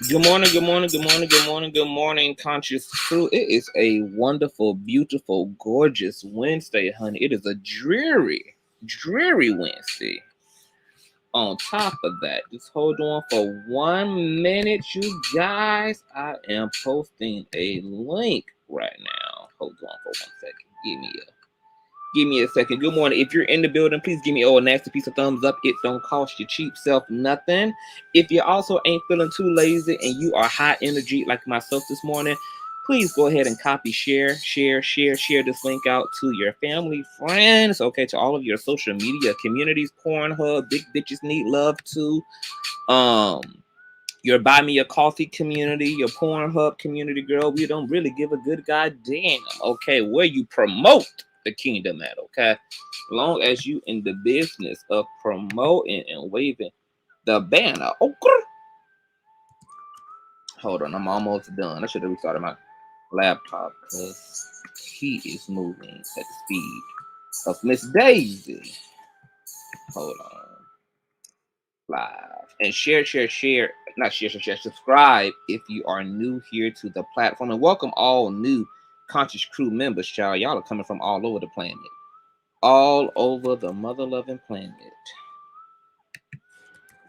Good morning, good morning, good morning, good morning, good morning, conscious crew. It is a wonderful, beautiful, gorgeous Wednesday, honey. It is a dreary Wednesday. On top of that, just hold on for 1 minute, you guys. I am posting a link right now. Hold on for 1 second. Give me a second. Good morning. If you're in the building, please give me a nasty piece of thumbs up. It don't cost your cheap self nothing. If you also ain't feeling too lazy and you are high energy like myself this morning, please go ahead and copy, share this link out to your family, friends, okay, to all of your social media communities. Pornhub, Big Bitches Need Love too. Your Buy Me a Coffee community, your Pornhub community, girl. We don't really give a good goddamn, okay, where you promote the kingdom at, okay? As long as you in the business of promoting and waving the banner. Okay. Hold on, I'm almost done. I should have restarted my laptop because he is moving at the speed of Miss Daisy. Hold on. Live. And share. Not share. Subscribe if you are new here to the platform. And welcome all new Conscious Crew members, child. Y'all are coming from all over the planet. All over the mother-loving planet.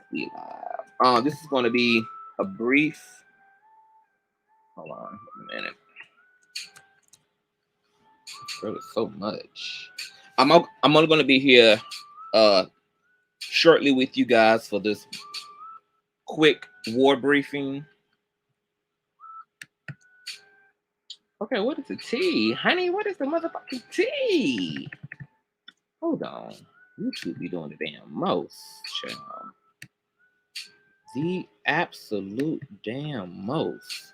We live. This is going to be a brief. Hold on a minute. There was so much. I'm only going to be here shortly with you guys for this quick war briefing. Okay, what is the tea? Honey, what is the motherfucking tea? Hold on. YouTube be doing the damn most, child. The absolute damn most.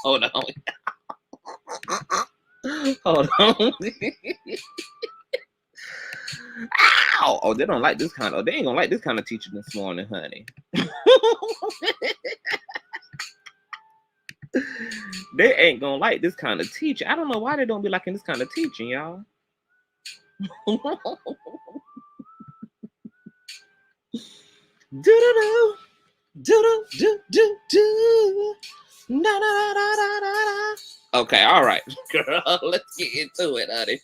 Hold on. Hold on. Ow! Oh, they don't like this kind of. They ain't gonna like this kind of teaching this morning, honey. They ain't gonna like this kind of teaching. I don't know why they don't be liking this kind of teaching, y'all. Okay, all right, girl. Let's get into it, honey.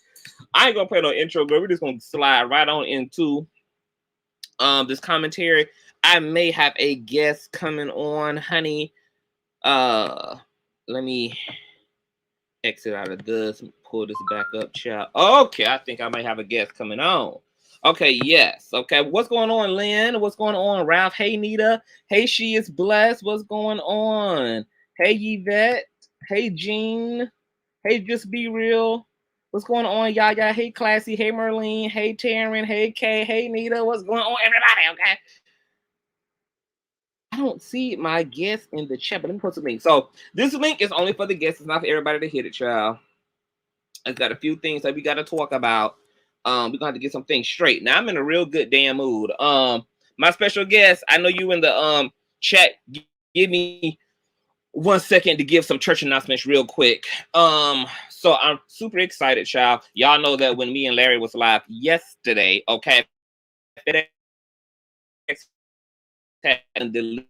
I ain't gonna play no intro, girl. We're just gonna slide right on into this commentary. I may have a guest coming on, honey. Let me exit out of this, pull this back up, child. Okay, I think I might have a guest coming on. Okay, yes. Okay, what's going on, Lynn? What's going on, Ralph? Hey, Nita. Hey, She is Blessed. What's going on? Hey, Yvette. Hey, Jean. Hey, Just Be Real. What's going on, Yaya? Hey, Classy. Hey, Merlene. Hey, Taryn. Hey, Kay. Hey, Nita. What's going on, everybody? Okay. I don't see my guest in the chat, but let me post a link. So this link is only for the guests. It's not for everybody to hit it, child. It's got a few things that we got to talk about. We're gonna have to get some things straight. Now I'm in a real good damn mood. My special guest, I know you in the chat. Give me 1 second to give some church announcements real quick. So I'm super excited, child. Y'all know that when me and Larry was live yesterday, okay, FedEx had delivered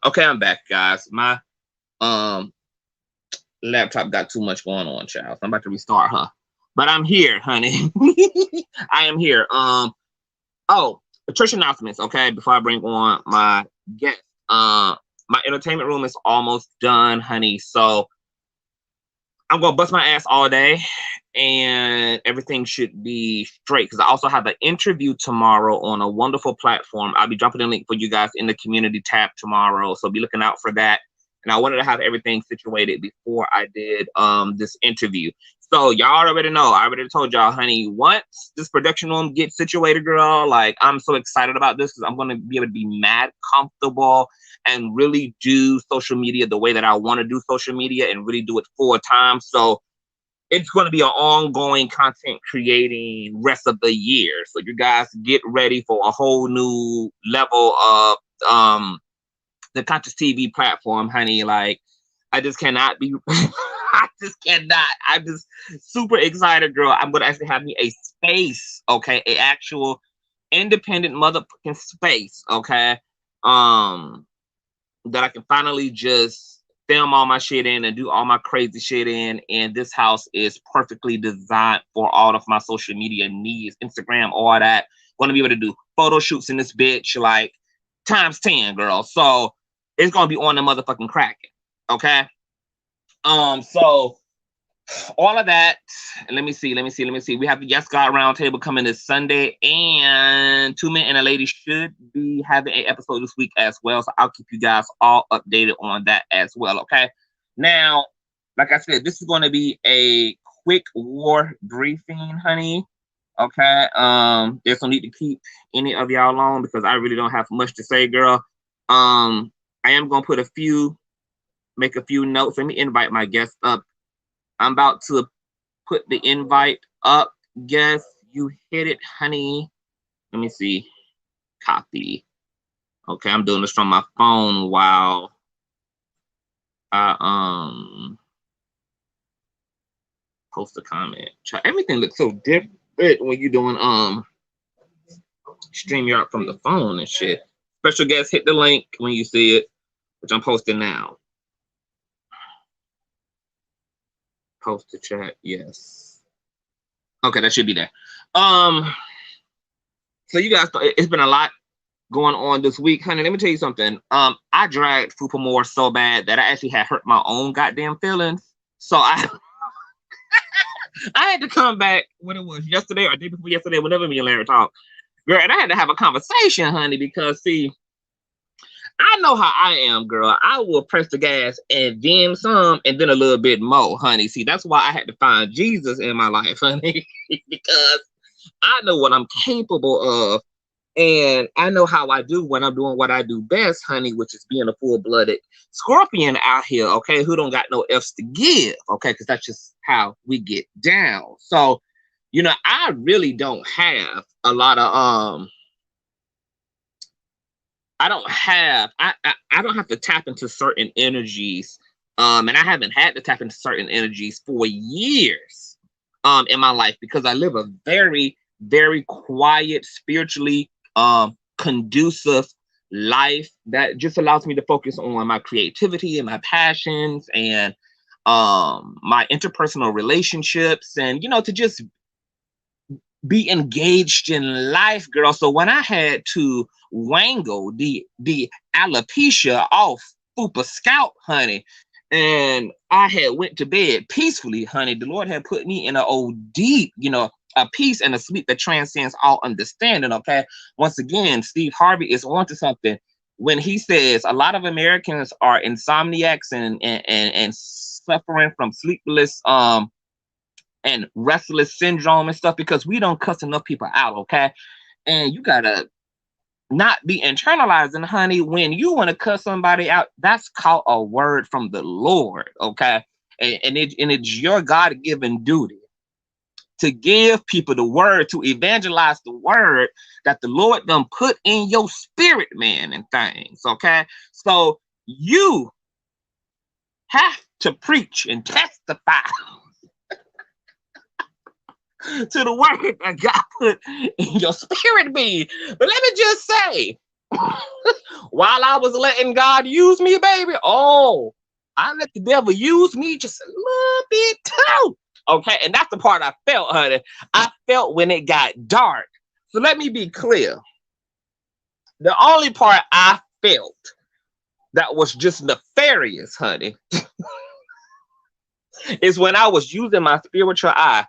Okay, I'm back, guys. My laptop got too much going on, child. So I'm about to restart, huh? But I'm here, honey. I am here. Oh, church announcements, okay, before I bring on my guest. My entertainment room is almost done, honey. So I'm gonna bust my ass all day and everything should be straight, because I also have an interview tomorrow on a wonderful platform. I'll be dropping the link for you guys in the community tab tomorrow, so be looking out for that. And I wanted to have everything situated before I did this interview. So y'all already know, I already told y'all, honey, once this production room gets situated, girl, like, I'm so excited about this, because I'm going to be able to be mad comfortable and really do social media the way that I want to do social media and really do it full time. So it's going to be an ongoing content creating rest of the year. So you guys get ready for a whole new level of the Consciouztv platform, honey. Like, I just cannot be, I just cannot. I'm just super excited, girl. I'm going to actually have me a space, okay? A actual independent motherfucking space, okay? That I can finally just film all my shit in and do all my crazy shit in. And this house is perfectly designed for all of my social media needs, Instagram, all that. Going to be able to do photo shoots in this bitch, like, times 10, girl. So it's going to be on the motherfucking cracking, okay? So all of that, let me see. We have the Yes God Roundtable coming this Sunday, and 2 Men and a Lady should be having an episode this week as well. So I'll keep you guys all updated on that as well, okay? Now, like I said, this is going to be a quick war briefing, honey. Okay, there's no need to keep any of y'all alone because I really don't have much to say, girl. I am gonna make a few notes. Let me invite my guest up. I'm about to put the invite up. Guess you hit it, honey. Let me see. Copy. Okay, I'm doing this from my phone while I post a comment. Everything looks so different when you're doing StreamYard from the phone and shit. Special guest, hit the link when you see it, which I'm posting now. Post the chat, yes. Okay, that should be there. So you guys, it's been a lot going on this week, honey. Let me tell you something. I dragged Fupa more so bad that I actually had hurt my own goddamn feelings. So I had to come back when it was yesterday or day before yesterday, whenever me and Larry talked. Girl, and I had to have a conversation, honey, because see, I know how I am, girl. I will press the gas and then some and then a little bit more, honey. See, that's why I had to find Jesus in my life, honey, because I know what I'm capable of. And I know how I do when I'm doing what I do best, honey, which is being a full-blooded scorpion out here, okay, who don't got no F's to give, okay, because that's just how we get down. So, you know, I really don't have a lot of I don't have to tap into certain energies, and I haven't had to tap into certain energies for years in my life because I live a very, very quiet, spiritually conducive life that just allows me to focus on my creativity and my passions and my interpersonal relationships, and, you know, to just be engaged in life, girl. So when I had to wangle the alopecia off Fupa Scout, honey, and I had went to bed peacefully, honey, the Lord had put me in a old deep, you know, a peace and a sleep that transcends all understanding, okay? Once again, Steve Harvey is onto something when he says a lot of Americans are insomniacs and suffering from sleepless and restless syndrome and stuff because we don't cuss enough people out, okay? And you gotta not be internalizing, honey. When you want to cuss somebody out, that's called a word from the Lord, okay? And it's your God-given duty to give people the word, to evangelize the word that the Lord done put in your spirit, man, and things, okay? So you have to preach and testify to the word that God put in your spirit being. But let me just say, While I was letting God use me, baby, oh, I let the devil use me just a little bit too. Okay, and that's the part I felt, honey. I felt when it got dark. So let me be clear. The only part I felt that was just nefarious, honey, is when I was using my spiritual eye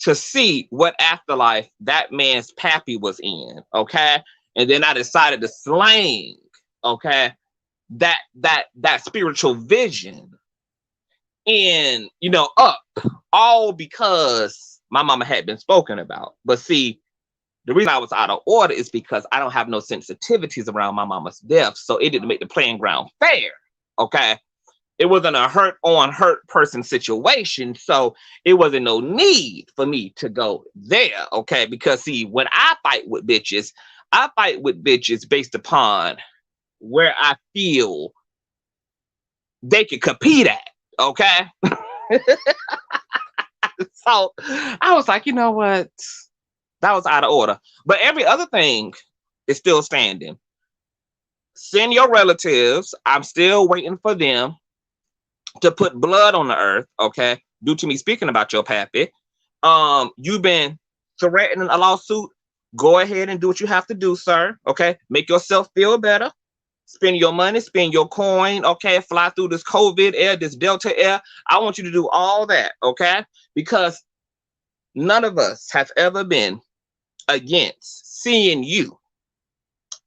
to see what afterlife that man's pappy was in, okay? And then I decided to slang, okay, that spiritual vision and, you know, up, all because my mama had been spoken about. But see, the reason I was out of order is because I don't have no sensitivities around my mama's death, so it didn't make the playing ground fair, okay? It wasn't a hurt on hurt person situation, so it wasn't no need for me to go there, okay? Because see, when I fight with bitches based upon where I feel they could compete at, okay? So I was like, you know what? That was out of order. But every other thing is still standing. Send your relatives. I'm still waiting for them to put blood on the earth, okay? Due to me speaking about your pappy. You've been threatening a lawsuit. Go ahead and do what you have to do, sir. Okay, make yourself feel better. Spend your money, spend your coin. Okay, fly through this COVID air, this Delta air. I want you to do all that, okay? Because none of us have ever been against seeing you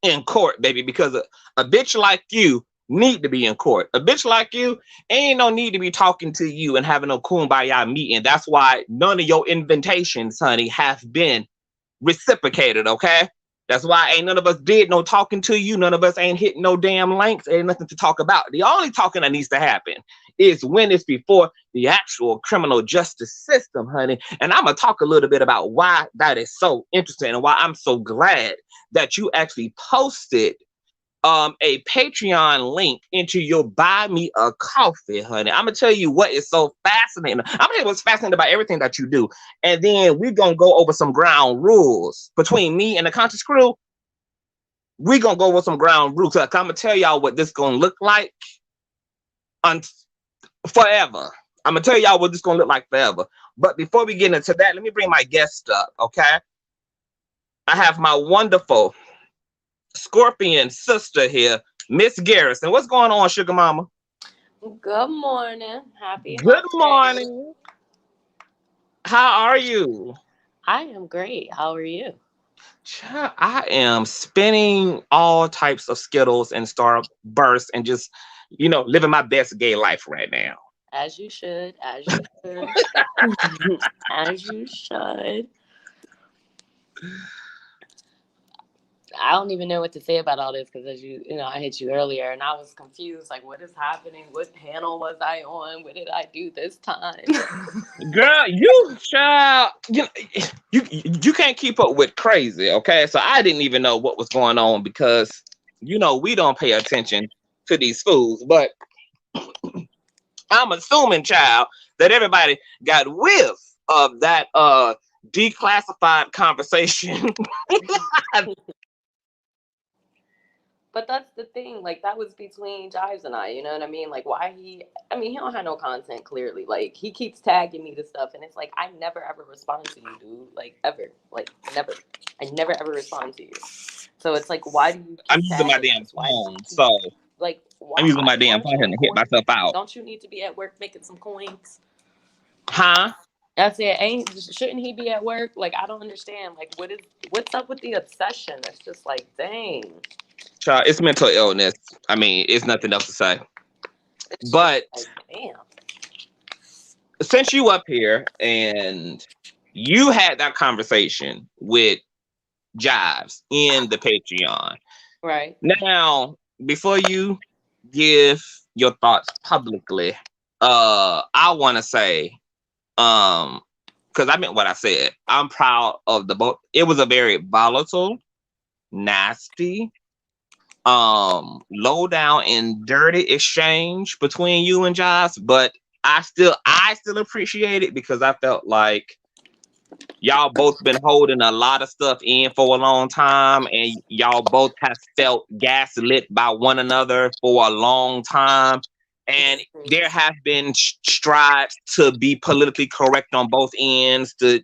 in court, baby. Because a bitch like you need to be in court. A bitch like you ain't no need to be talking to you and having no kumbaya meeting. That's why none of your invitations, honey, have been reciprocated, okay? That's why ain't none of us did no talking to you. None of us ain't hitting no damn links. Ain't nothing to talk about. The only talking that needs to happen is when it's before the actual criminal justice system, honey. And I'm going to talk a little bit about why that is so interesting and why I'm so glad that you actually posted a Patreon link into your buy me a coffee, honey. I'm gonna tell you what is so fascinating. I'm gonna tell you what's fascinating about everything that you do, and then we're gonna go over some ground rules between me and the Conscious crew. We're gonna go over some ground rules. I'm gonna tell y'all what this gonna look like forever. I'm gonna tell y'all what this gonna look like forever. But before we get into that, let me bring my guest up, okay? I have my wonderful Scorpion sister here, Miss Garrison. What's going on, sugar mama? Good morning. Happy Good Monday. morning. How are you? I am great. How are you? I am spinning all types of Skittles and Starbursts and just, you know, living my best gay life right now. As you should. As you should. As you should. I don't even know what to say about all this because, as you know, I hit you earlier and I was confused. Like, what is happening? What panel was I on? What did I do this time? Girl, you child, you can't keep up with crazy, okay? So I didn't even know what was going on because, you know, we don't pay attention to these fools. But I'm assuming, child, that everybody got whiff of that declassified conversation. But that's the thing, like, that was between Jives and I, you know what I mean? Like, why he don't have no content, clearly. Like, he keeps tagging me to stuff, and it's like, I never, ever respond to you, dude. Like, ever. Like, never. I never, ever respond to you. So it's like, why do you keep I'm using my damn phone, so like, why? I'm using my damn phone to hit myself out. Don't you need to be at work making some coins? Huh? I said, shouldn't he be at work? Like, I don't understand. Like, what's up with the obsession? It's just like, dang. Child, it's mental illness. I mean, it's nothing else to say. But like, damn. Since you up here and you had that conversation with Jives in the Patreon. Right. Now, before you give your thoughts publicly, I want to say, because I meant what I said. I'm proud of the both. It was a very volatile, nasty, low down and dirty exchange between you and Jives, but I still appreciate it because I felt like Y'all both been holding a lot of stuff in for a long time, and y'all both have felt gaslit by one another for a long time. And there have been strides to be politically correct on both ends, to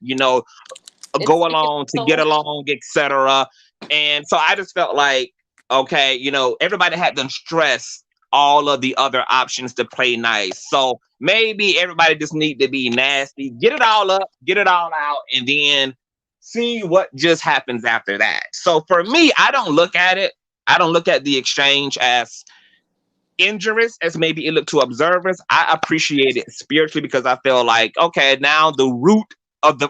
go along, to get along, etc. And so I just felt like, okay, everybody had them stress all of the other options to play nice. So maybe everybody just need to be nasty, get it all up, get it all out, and then see what just happens after that. So for me, I don't look at it. I don't look at the exchange as injurious as maybe it looked to observers. I appreciate it spiritually because I feel like, okay, now the root of the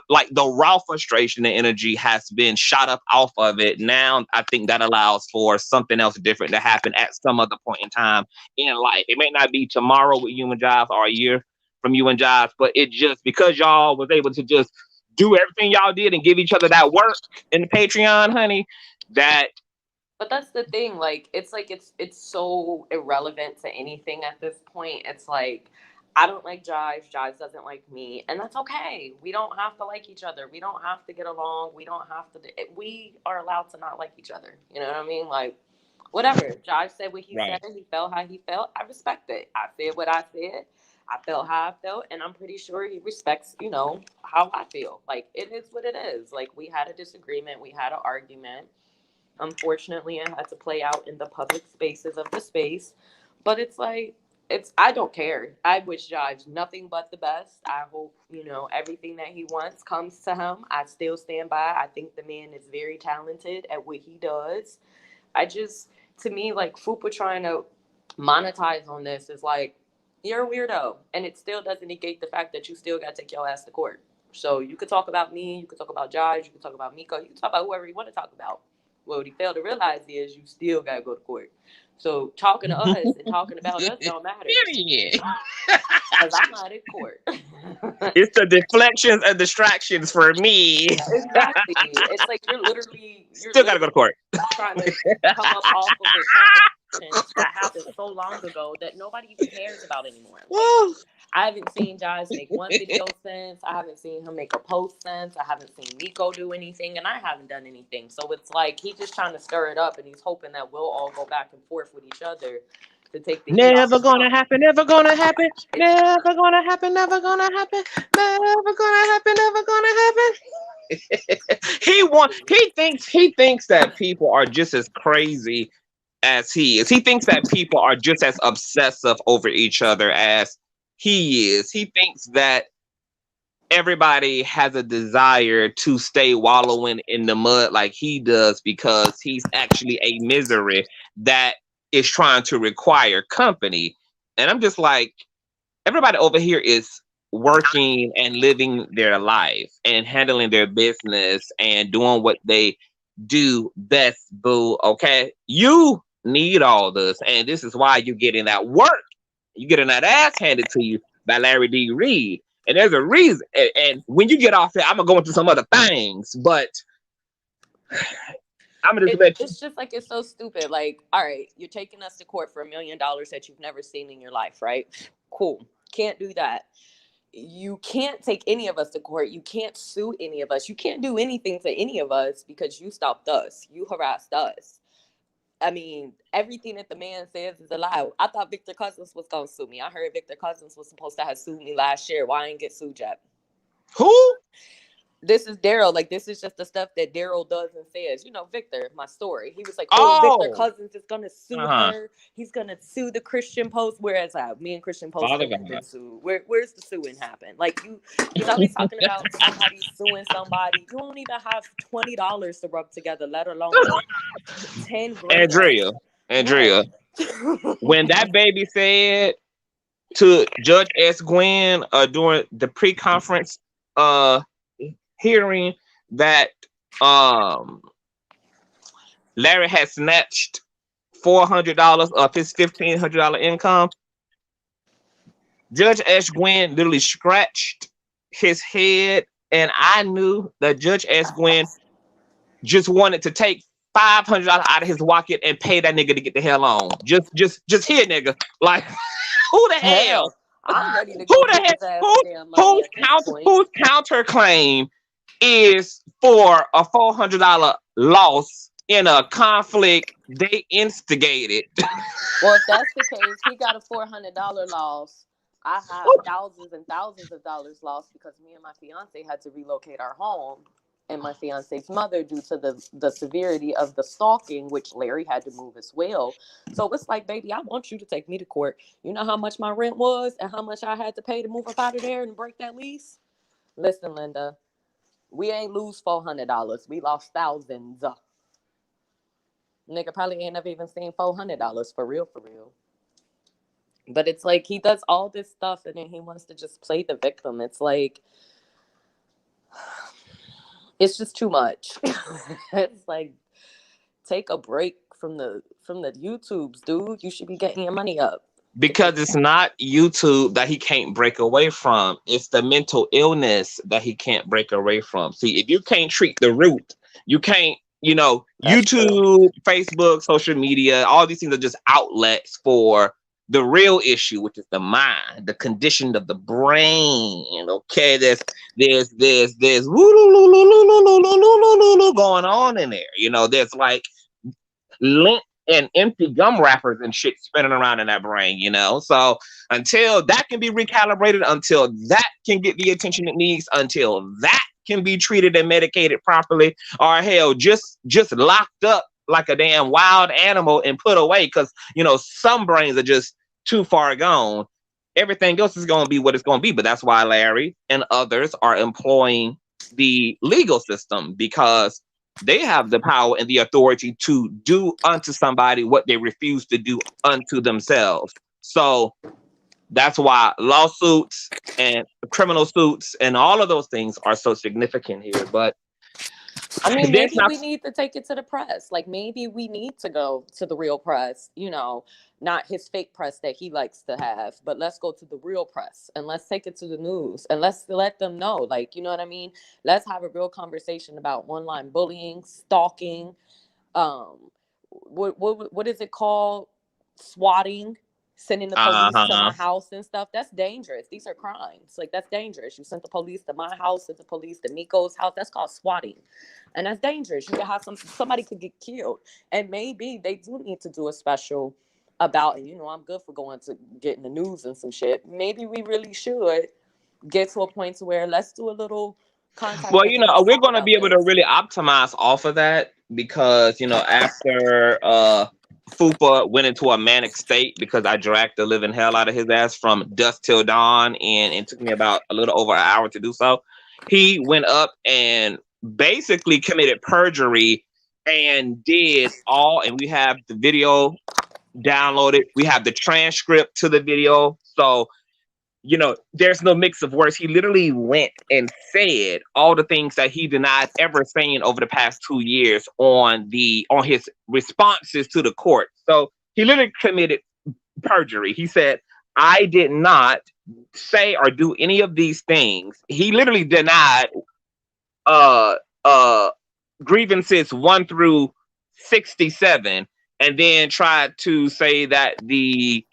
raw frustration and energy has been shot up off of it. Now I think that allows for something else different to happen at some other point in time in life. It may not be tomorrow with you and Jives or a year from you and Jives, but it just because y'all was able to just do everything y'all did and give each other that work in the Patreon, honey, that. But that's the thing, like it's so irrelevant to anything at this point. It's like I don't like Jives, Jives doesn't like me, and that's okay. We don't have to like each other. We don't have to get along. We don't have to. We are allowed to not like each other. You know what I mean? Like, whatever. Jives said what he said. He felt how he felt. I respect it. I said what I said. I felt how I felt, and I'm pretty sure he respects, how I feel. Like, it is what it is. Like, we had a disagreement. We had an argument. Unfortunately, it had to play out in the public spaces of the space. But it's like, I don't care. I wish Jives nothing but the best. I hope, everything that he wants comes to him. I still stand by. I think the man is very talented at what he does. To me, like, Fupa trying to monetize on this is like, you're a weirdo. And it still doesn't negate the fact that you still got to take your ass to court. So you could talk about me, you could talk about Jives, you could talk about Miko, you can talk about whoever you want to talk about. What he failed to realize is you still got to go to court. So talking to us and talking about us don't matter. Because I'm not in court. It's the deflections and distractions for me. Exactly. It's like you're still got to go to court. Trying to come up off of a conversation that happened so long ago that nobody even cares about anymore. Like, I haven't seen Jives make one video since. I haven't seen him make a post since. I haven't seen Miko do anything, and I haven't done anything. So it's like he's just trying to stir it up, and he's hoping that we'll all go back and forth with each other to take the never gonna happen, never gonna happen, never gonna happen, never gonna happen, never gonna happen, never gonna happen. He thinks that people are just as crazy as he is. He thinks that people are just as obsessive over each other as he is. He thinks that everybody has a desire to stay wallowing in the mud like he does because he's actually a misery that is trying to require company. And I'm just like, everybody over here is working and living their life and handling their business and doing what they do best, boo. Okay, you need all this, and this is why you're getting that work. You're getting that ass handed to you by Larry D. Reid. And there's a reason. And when you get off here, I'm gonna go into some other things, but it's just like, it's so stupid. Like, all right, you're taking us to court for $1 million that you've never seen in your life, right? Cool. Can't do that. You can't take any of us to court. You can't sue any of us. You can't do anything to any of us because you stopped us. You harassed us. I mean, everything that the man says is a lie. I thought Victor Cousins was going to sue me. I heard Victor Cousins was supposed to have sued me last year. Why I didn't get sued yet? Who? This is Darryl. Like, this is just the stuff that Darryl does and says. Victor, my story. He was like, Victor Cousins is going to sue her. He's going to sue the Christian Post. Whereas me and Christian Post have been sued. Where's the suing happen? Like, he's always talking about somebody suing somebody. You don't even have $20 to rub together, let alone 10 grand. Andrea. When that baby said to Judge S. Gwen during the pre-conference hearing that Larry had snatched $400 of his $1,500 income, Judge S. Gwen literally scratched his head, and I knew that Judge S. Gwen just wanted to take $500 out of his pocket and pay that nigga to get the hell on. Just here, nigga. Like, who the hell? I'm ready to go. Whose counterclaim is for a $400 loss in a conflict they instigated. Well, if that's the case, he got a $400 loss. I have thousands and thousands of dollars lost because me and my fiance had to relocate our home, and my fiance's mother, due to the severity of the stalking, which Larry had to move as well. So it's like, baby, I want you to take me to court. You know how much my rent was and how much I had to pay to move up out of there and break that lease? Listen, Linda, we ain't lose $400. We lost thousands. Nigga probably ain't never even seen $400 for real, for real. But it's like he does all this stuff and then he wants to just play the victim. It's like, it's just too much. It's like, take a break from the YouTubes, dude. You should be getting your money up. Because it's not YouTube that he can't break away from. It's the mental illness that he can't break away from. See, if you can't treat the root, you can't, That's YouTube, Facebook, social media, all these things are just outlets for the real issue, which is the mind, the condition of the brain. Okay, there's going on in there. There's like lint and empty gum wrappers and shit spinning around in that brain, So until that can be recalibrated, until that can get the attention it needs, until that can be treated and medicated properly, or hell, just locked up like a damn wild animal and put away, because some brains are just too far gone. Everything else is going to be what it's going to be. But that's why Larry and others are employing the legal system, because they have the power and the authority to do unto somebody what they refuse to do unto themselves. So that's why lawsuits and criminal suits and all of those things are so significant here. But I mean, maybe we need to take it to the press. Like, maybe we need to go to the real press, not his fake press that he likes to have, but let's go to the real press and let's take it to the news and let's let them know, like, you know what I mean? Let's have a real conversation about online bullying, stalking, what is it called? Swatting, sending the police to my house and stuff. That's dangerous. These are crimes. Like, that's dangerous. You sent the police to my house, sent the police to Nico's house. That's called swatting. And that's dangerous. You could have somebody could get killed. And maybe they do need to do a special about it. I'm good for going to getting the news and some shit. Maybe we really should get to a point to where let's do a little contact. Well, we're going to be able to really optimize off of that, because, after Fupa went into a manic state because I dragged the living hell out of his ass from dusk till dawn, and it took me about a little over an hour to do so. He went up and basically committed perjury and did all, and we have the video downloaded. We have the transcript to the video. So, there's no mix of words. He literally went and said all the things that he denied ever saying over the past 2 years on his responses to the court. So he literally committed perjury. He said, I did not say or do any of these things. He literally denied grievances 1 through 67, and then tried to say that the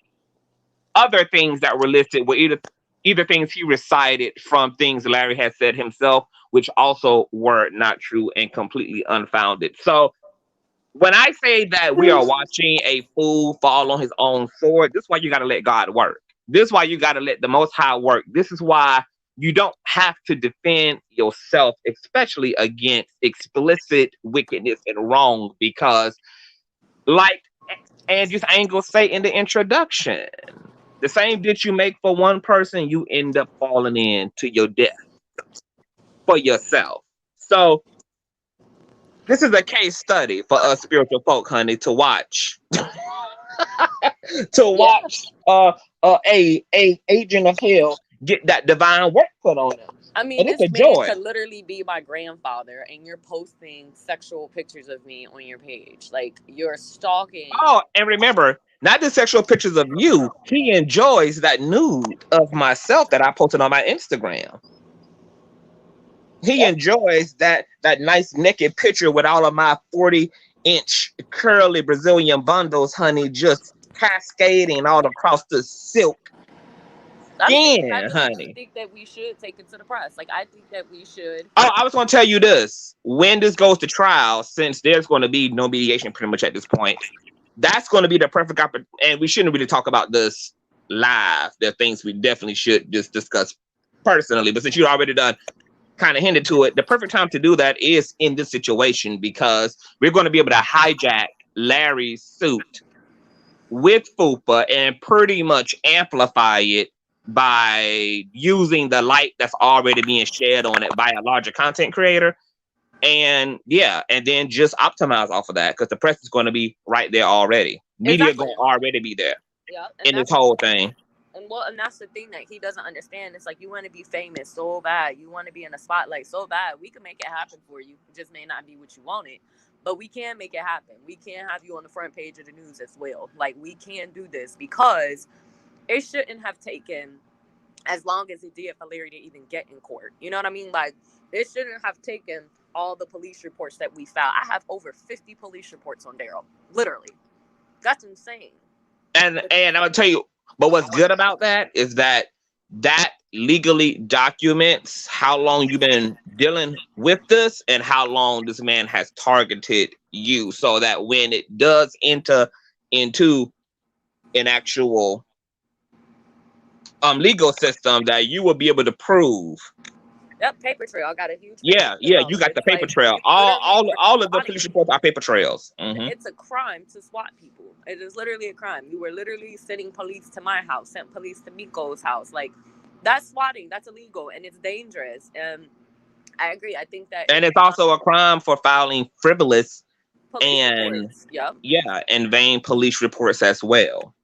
other things that were listed were either things he recited from things Larry had said himself, which also were not true and completely unfounded. So when I say that we are watching a fool fall on his own sword, this is why you got to let God work. This is why you got to let the Most High work. This is why you don't have to defend yourself, especially against explicit wickedness and wrong, because like Andrew's Angle say in the introduction, the same ditch you make for one person, you end up falling into your death for yourself. So this is a case study for us spiritual folk, honey, to watch. A agent of hell get that divine work put on them. I mean, this man could literally be my grandfather, and you're posting sexual pictures of me on your page. Like, you're stalking. Oh, and remember, not the sexual pictures of you. He enjoys that nude of myself that I posted on my Instagram. He enjoys that nice naked picture with all of my 40-inch curly Brazilian bundles, honey, just cascading all across the silk I'm saying I Then, really do honey. think that we should take it to the press. Like I think that we should. Oh, I was going to tell you this. When this goes to trial, since there's going to be no mediation pretty much at this point, that's going to be the perfect opportunity. And we shouldn't really talk about this live. There are things we definitely should just discuss personally. But since you already done kind of hinted to it, the perfect time to do that is in this situation, because we're going to be able to hijack Larry's suit with FUPA and pretty much amplify it by using the light that's already being shed on it by a larger content creator. And yeah, and then just optimize off of that, because the press is going to be right there already. Media Exactly. going to already be there Yeah. in this whole thing. And that's the thing that he doesn't understand. It's like you want to be famous so bad, you want to be in the spotlight so bad. We can make it happen for you. It just may not be what you wanted, but we can make it happen. We can have you on the front page of the news as well. Like we can do this, because it shouldn't have taken as long as it did for Larry to even get in court. You know what I mean? Like it shouldn't have taken all the police reports that we filed. I have over 50 police reports on Darryl. Literally, that's insane. And I'm gonna tell you, but what's good about that is that legally documents how long you've been dealing with this and how long this man has targeted you, so that when it does enter into an actual legal system, that you will be able to prove. Yep, paper trail. I got a huge Yeah, paper yeah, trail. you got the It's paper like, trail. you literally All of the swatting police people. reports are paper trails. It's a crime to SWAT people. It is literally a crime. You were literally sending police to my house, sent police to Miko's house. Like, that's swatting. That's illegal, and it's dangerous. And I agree. I think that And it's also a crime for filing frivolous police and reports. Yep. and vain police reports as well.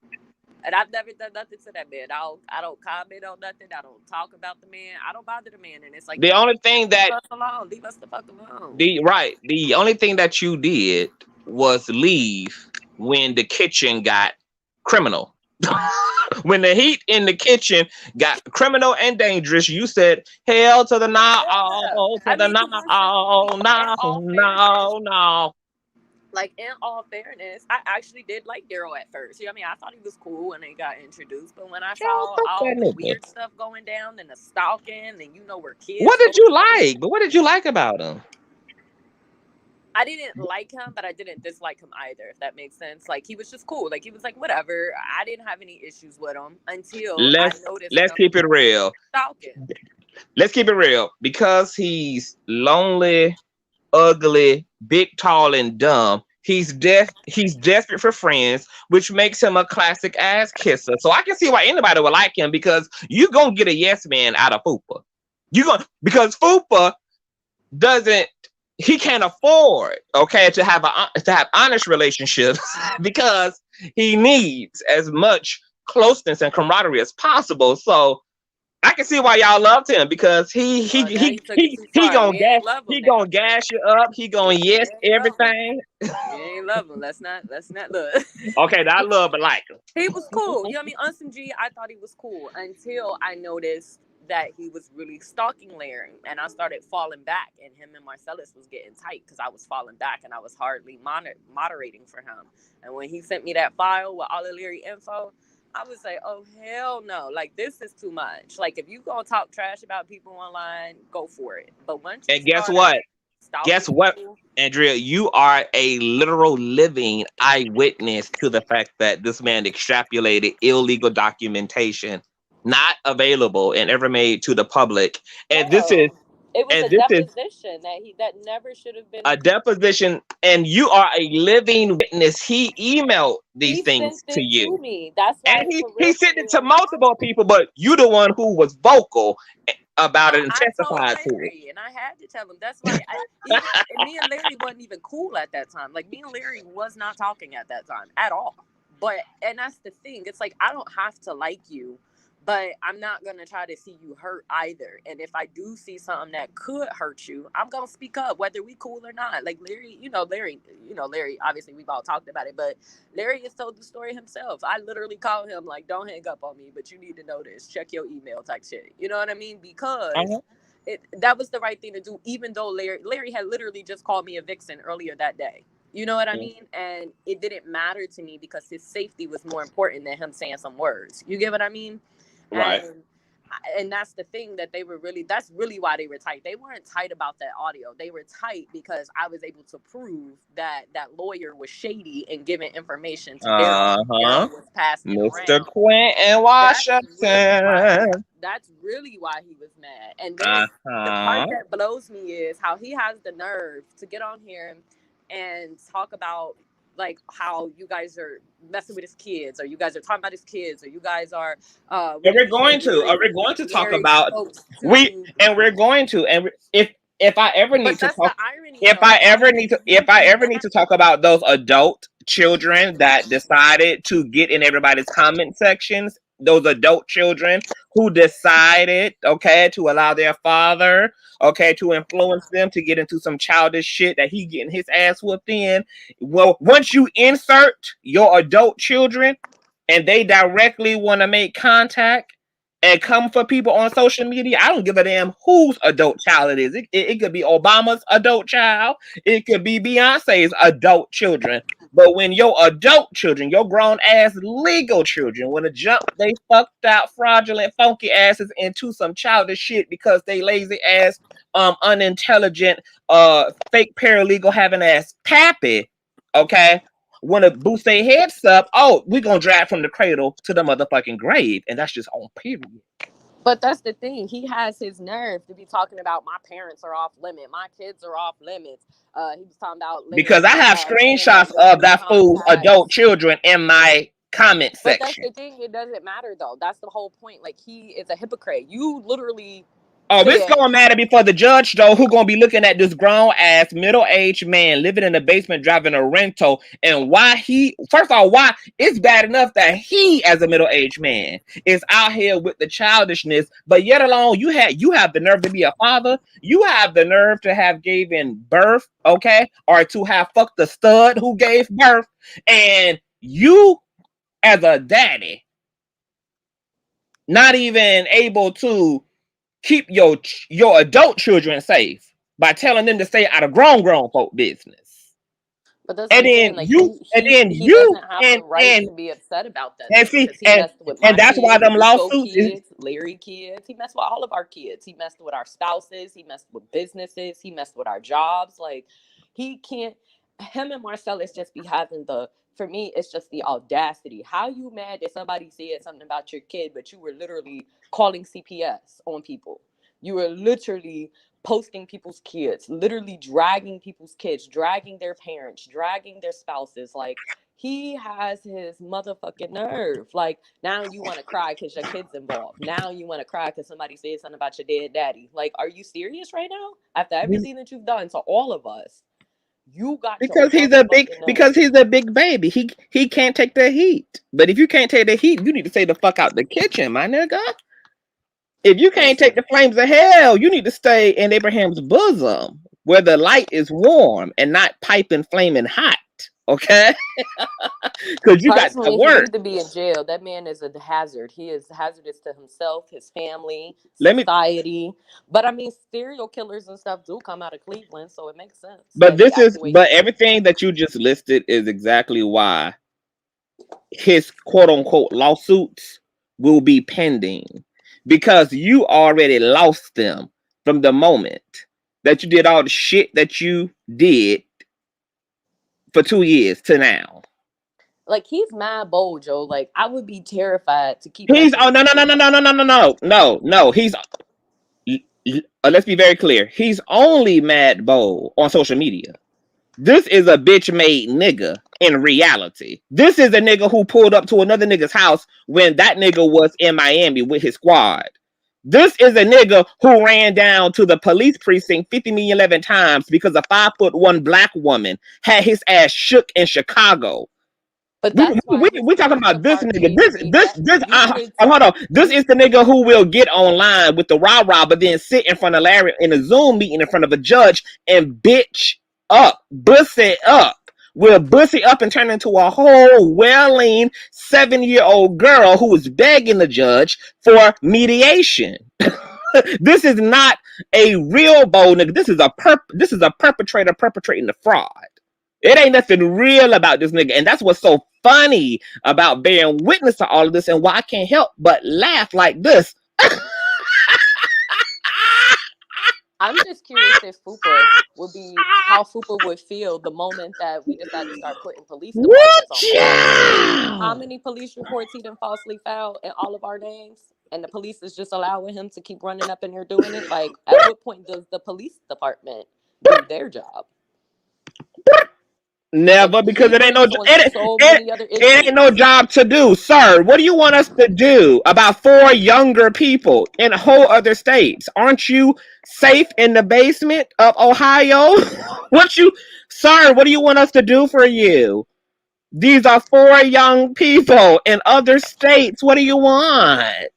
And I've never done nothing to that man. I don't comment on nothing. I don't talk about the man. I don't bother the man. And it's like, The only thing that leave us alone. Leave us the fuck alone. the only thing that you did was leave when the kitchen got criminal. When the heat in the kitchen got criminal and dangerous, you said, hell to the no, to the no. Like, in all fairness, I actually did like Darryl at first. You know what I mean? I thought he was cool when they got introduced. But when I saw all the weird stuff going down and the stalking, and you know where kids... What did you like? But what did you like about him? I didn't like him, but I didn't dislike him either, if that makes sense. Like, he was just cool. Like, he was like, whatever. I didn't have any issues with him until I noticed let's keep it real. Stalking. Let's keep it real. Because he's lonely, ugly, big, tall, and dumb, he's desperate for friends, which makes him a classic ass kisser. So I can see why anybody would like him, because you gonna get a yes man out of FUPA. Because FUPA he can't afford, to have honest relationships, because he needs as much closeness and camaraderie as possible. So I can see why y'all loved him, because he gonna gas you up. He gonna yes everything. You ain't love him. Let's not look. Okay, I love but like him. He was cool. You know what I mean? On some G, I thought he was cool until I noticed that he was really stalking Larry, and I started falling back, and him and Marcellus was getting tight because I was falling back and I was hardly moderating for him. And when he sent me that file with all the Larry info, I was like, oh, hell no. Like, this is too much. Like, if you gonna talk trash about people online, go for it. But once you guess what, Andrea? You are a literal living eyewitness to the fact that this man extrapolated illegal documentation not available and ever made to the public. And this is... It was a deposition that never should have been a deposition, and you are a living witness. He emailed these things to you. To me. That's why, and he sent it to multiple people, but you the one who was vocal about it and testified to it. And I had to tell him. That's why me and Larry wasn't even cool at that time. Like, me and Larry was not talking at that time at all. And that's the thing. It's like, I don't have to like you, but I'm not going to try to see you hurt either. And if I do see something that could hurt you, I'm going to speak up, whether we cool or not. Like, Larry, obviously we've all talked about it, but Larry has told the story himself. I literally called him, like, don't hang up on me, but you need to know this. Check your email type shit. You know what I mean? Because that was the right thing to do, even though Larry had literally just called me a vixen earlier that day. You know what I mean? And it didn't matter to me because his safety was more important than him saying some words. You get what I mean? Right. And that's the thing that they were really, that's really why they were tight. They weren't tight about that audio. They were tight because I was able to prove that that lawyer was shady and giving information to Darryl. Uh-huh. Darryl was passing it Mr. around. Quentin Washington. That's really why he was mad. And then the Uh-huh. part that blows me is how he has the nerve to get on here and talk about like how you guys are messing with his kids, or you guys are talking about his kids, or you guys are And we're going to talk about we're going to, and if I ever need to talk, if I ever need to talk about those adult children that decided to get in everybody's comment sections, those adult children who decided, okay, to allow their father, okay, to influence them to get into some childish shit that he getting his ass whooped in. Well, once you insert your adult children and they directly want to make contact and come for people on social media, I don't give a damn whose adult child it is. It could be Obama's adult child. It could be Beyonce's adult children. But when your adult children, your grown ass legal children, want to jump they fucked out, fraudulent, funky asses into some childish shit because they lazy ass, unintelligent, fake paralegal having ass pappy, okay, want to boost their heads up, oh, we're going to drag from the cradle to the motherfucking grave. And that's just on period. But that's the thing. He has his nerve to be talking about my parents are off limit. My kids are off limits. He was talking about because I have screenshots of that fool's adult children in my comment section. But that's the thing. It doesn't matter, though. That's the whole point. Like, he is a hypocrite. You literally... Oh, this gonna matter before the judge, though, who gonna be looking at this grown-ass, middle-aged man living in the basement driving a rental, and why he... First of all, why it's bad enough that he, as a middle-aged man, is out here with the childishness, but yet alone, you have the nerve to be a father, you have the nerve to have given birth, okay, or to have fucked the stud who gave birth, and you, as a daddy, not even able to keep your adult children safe by telling them to stay out of grown folk business. But that's and then like, he doesn't have the right to be upset about that. And see, and that's why them lawsuits, kids, Larry kids, he messed with all of our kids. He messed with our spouses. He messed with businesses. He messed with our jobs. Like, he can't. Him and Marcellus just be having the. For me, it's just the audacity. How you mad that somebody said something about your kid, but you were literally calling CPS on people? You were literally posting people's kids, literally dragging people's kids, dragging their parents, dragging their spouses. Like, he has his motherfucking nerve. Like, now you want to cry because your kid's involved. Now you want to cry because somebody said something about your dead daddy. Like, are you serious right now? After everything that you've done to all of us. You got because he's a big baby. He can't take the heat. But if you can't take the heat, you need to stay the fuck out the kitchen, my nigga. If you can't take the flames of hell, you need to stay in Abraham's bosom where the light is warm and not piping flaming hot. Okay? Because you got to work. He needs to be in jail. That man is a hazard. He is hazardous to himself, his family, society. But I mean, serial killers and stuff do come out of Cleveland, so it makes sense. But everything that you just listed is exactly why his quote unquote lawsuits will be pending. Because you already lost them from the moment that you did all the shit that you did for 2 years to now. Like, he's mad bold, Joe. Like, I would be terrified to keep. No. He's let's be very clear. He's only mad bold on social media. This is a bitch made nigga in reality. This is a nigga who pulled up to another nigga's house when that nigga was in Miami with his squad. This is a nigga who ran down to the police precinct 50,011 times because a 5'1" black woman had his ass shook in Chicago. But we're talking about this nigga. Hold on. This is the nigga who will get online with the rah-rah, but then sit in front of Larry in a Zoom meeting in front of a judge and bitch up, bussy up. Will bussy up and turn into a whole wailing 7-year-old girl who is begging the judge for mediation. This is not a real bold nigga. This is a perpetrator perpetrating the fraud. It ain't nothing real about this nigga. And that's what's so funny about bearing witness to all of this and why I can't help but laugh like this. I'm just curious if Fupa would be how Fupa would feel the moment that we decide to start putting police departments on blast. How many police reports he done falsely filed in all of our names, and the police is just allowing him to keep running up in there doing it? Like, at what point does the police department do their job? Never, Like, because it ain't no it ain't no job to do, sir. What do you want us to do about 4 younger people in whole other states? Aren't you safe in the basement of Ohio? What do you want us to do for you? These are 4 young people in other states. What do you want?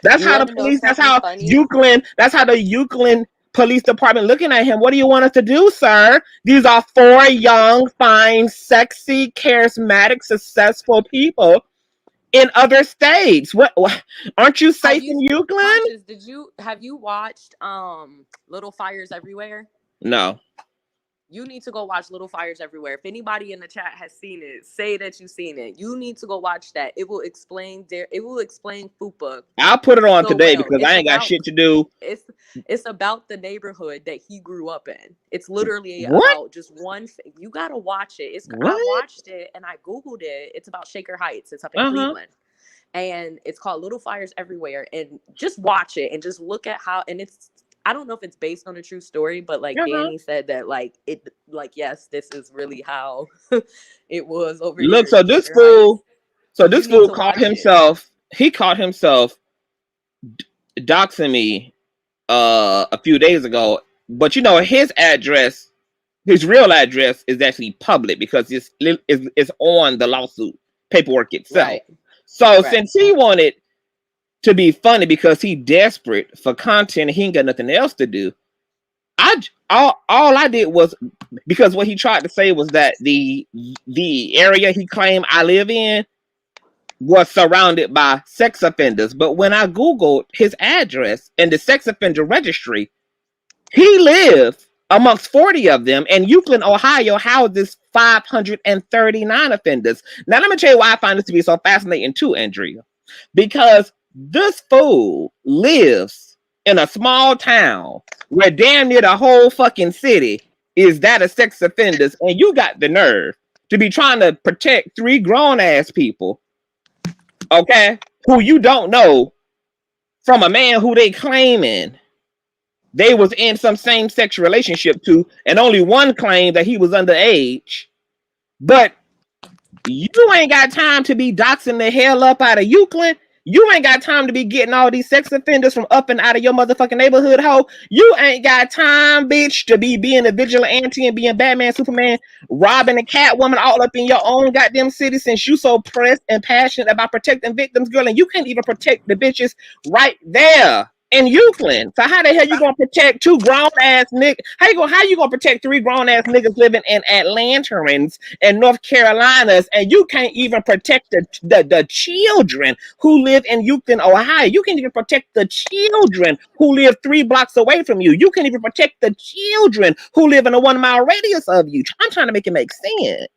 That's how the police. That's how Euclid. That's how the Euclid police department looking at him. What do you want us to do, sir? These are 4 young, fine, sexy, charismatic, successful people in other states. What aren't you safe in Euclid? Have you watched Little Fires Everywhere? No. You need to go watch Little Fires Everywhere. If anybody in the chat has seen it, say that you've seen it. You need to go watch that. It will explain Fupa. I'll put it on today because I ain't got shit to do. It's about the neighborhood that he grew up in. It's literally about just one thing. You gotta watch it. I watched it and I Googled it. It's about Shaker Heights. It's up in Cleveland. And it's called Little Fires Everywhere. And just watch it and just look at how, and I don't know if it's based on a true story, but like Danny said that yes, this is really how it was over here. Look, so this fool called himself doxing me a few days ago, but you know his real address is actually public because it's on the lawsuit paperwork itself. Right. So since he wanted to be funny because he desperate for content and he ain't got nothing else to do, all I did was, because what he tried to say was that the area he claimed I live in was surrounded by sex offenders. But when I Googled his address in the sex offender registry, he lived amongst 40 of them, and Euclid, Ohio houses 539 offenders. Now, let me tell you why I find this to be so fascinating too, Andrea. Because this fool lives in a small town where damn near the whole fucking city is that of sex offenders, and you got the nerve to be trying to protect 3 grown-ass people, okay, who you don't know, from a man who they claiming they was in some same-sex relationship to, and only one claimed that he was underage. But you ain't got time to be doxing the hell up out of Euclid. You ain't got time to be getting all these sex offenders from up and out of your motherfucking neighborhood, ho. You ain't got time, bitch, to be being a vigilante and being Batman, Superman, robbing a Catwoman all up in your own goddamn city, since you so pressed and passionate about protecting victims, girl, and you can't even protect the bitches right there in Euclid. So how the hell you gonna protect 2 grown-ass niggas? How you gonna protect 3 grown-ass niggas living in Atlantans and North Carolinas, and you can't even protect the children who live in Euclid, Ohio? You can't even protect the children who live 3 blocks away from you. You can't even protect the children who live in a 1-mile radius of you. I'm trying to make it make sense.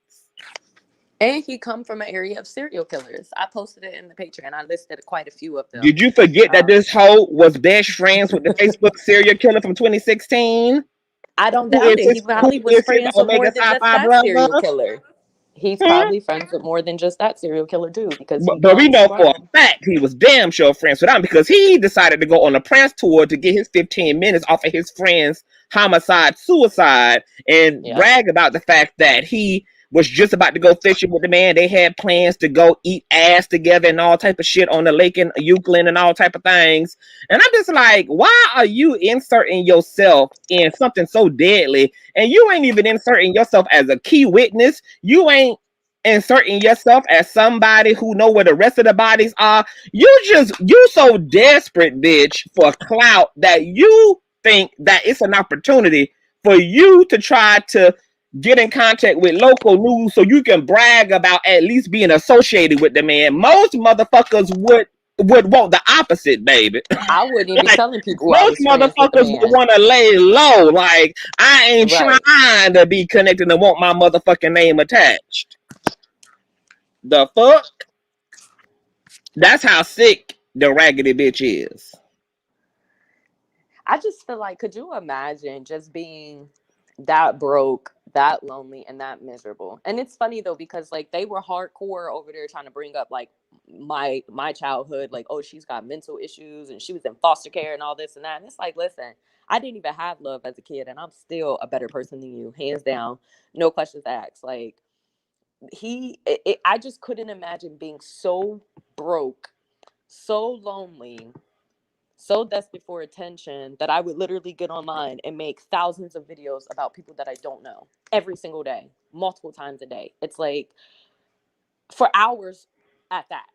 And he come from an area of serial killers. I posted it in the Patreon. I listed quite a few of them. Did you forget that this hoe was best friends with the Facebook serial killer from 2016? I don't doubt it. He probably was friends with more than just that serial killer. He's probably friends with more than just that serial killer too. Because but we know for a fact he was damn sure friends with them, because he decided to go on a press tour to get his 15 minutes off of his friend's suicide, and brag about the fact that he was just about to go fishing with the man. They had plans to go eat ass together and all type of shit on the lake in Euclid and all type of things. And I'm just like, why are you inserting yourself in something so deadly? And you ain't even inserting yourself as a key witness. You ain't inserting yourself as somebody who know where the rest of the bodies are. You so desperate, bitch, for clout that you think that it's an opportunity for you to try to get in contact with local news so you can brag about at least being associated with the man. Most motherfuckers would want the opposite, baby. I wouldn't even be Like, telling people I most was friends with the motherfuckers would man. want to lay low. Like, I ain't Right. trying to be connected and want my motherfucking name attached. The fuck? That's how sick the raggedy bitch is. I just feel like, could you imagine just being that broke, that lonely, and that miserable? And it's funny though, because like they were hardcore over there trying to bring up like my childhood, like, oh, she's got mental issues and she was in foster care and all this and that. And it's like, listen, I didn't even have love as a kid, and I'm still a better person than you, hands down, no questions asked. Like I just couldn't imagine being so broke, so lonely, so desperate for attention that I would literally get online and make thousands of videos about people that I don't know every single day, multiple times a day. It's like for hours at that.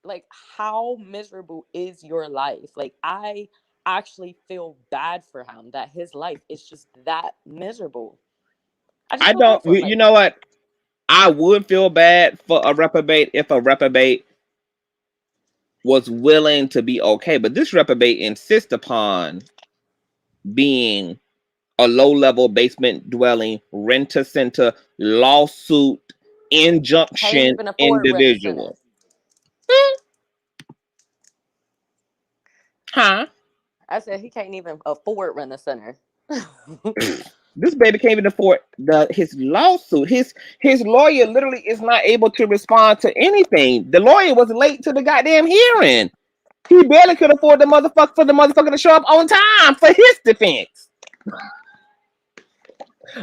Like, how miserable is your life? Like, I actually feel bad for him that his life is just that miserable. I just I feel bad don't, for him. you Like, know what? I would feel bad for a reprobate if a reprobate was willing to be okay, but this reprobate insists upon being a low-level basement dwelling, rent-a-center, lawsuit, can't injunction even afford rent a center. individual. Huh? I said he can't even afford rent a center. This baby can't even afford his lawsuit. His lawyer literally is not able to respond to anything. The lawyer was late to the goddamn hearing. He barely could afford the motherfucker to show up on time for his defense.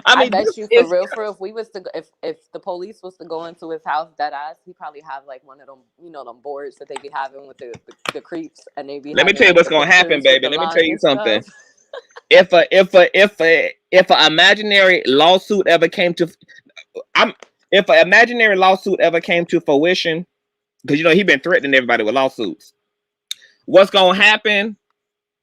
I mean, bet this you for is real, if we was to if the police was to go into his house, that ass, he probably have like one of them, them boards that they be having with the creeps, and they be let me having tell you like what's the gonna happen, pictures with baby. the Let me tell lines you and something. stuff. If a imaginary lawsuit ever came to if an imaginary lawsuit ever came to fruition, because he been threatening everybody with lawsuits. What's gonna happen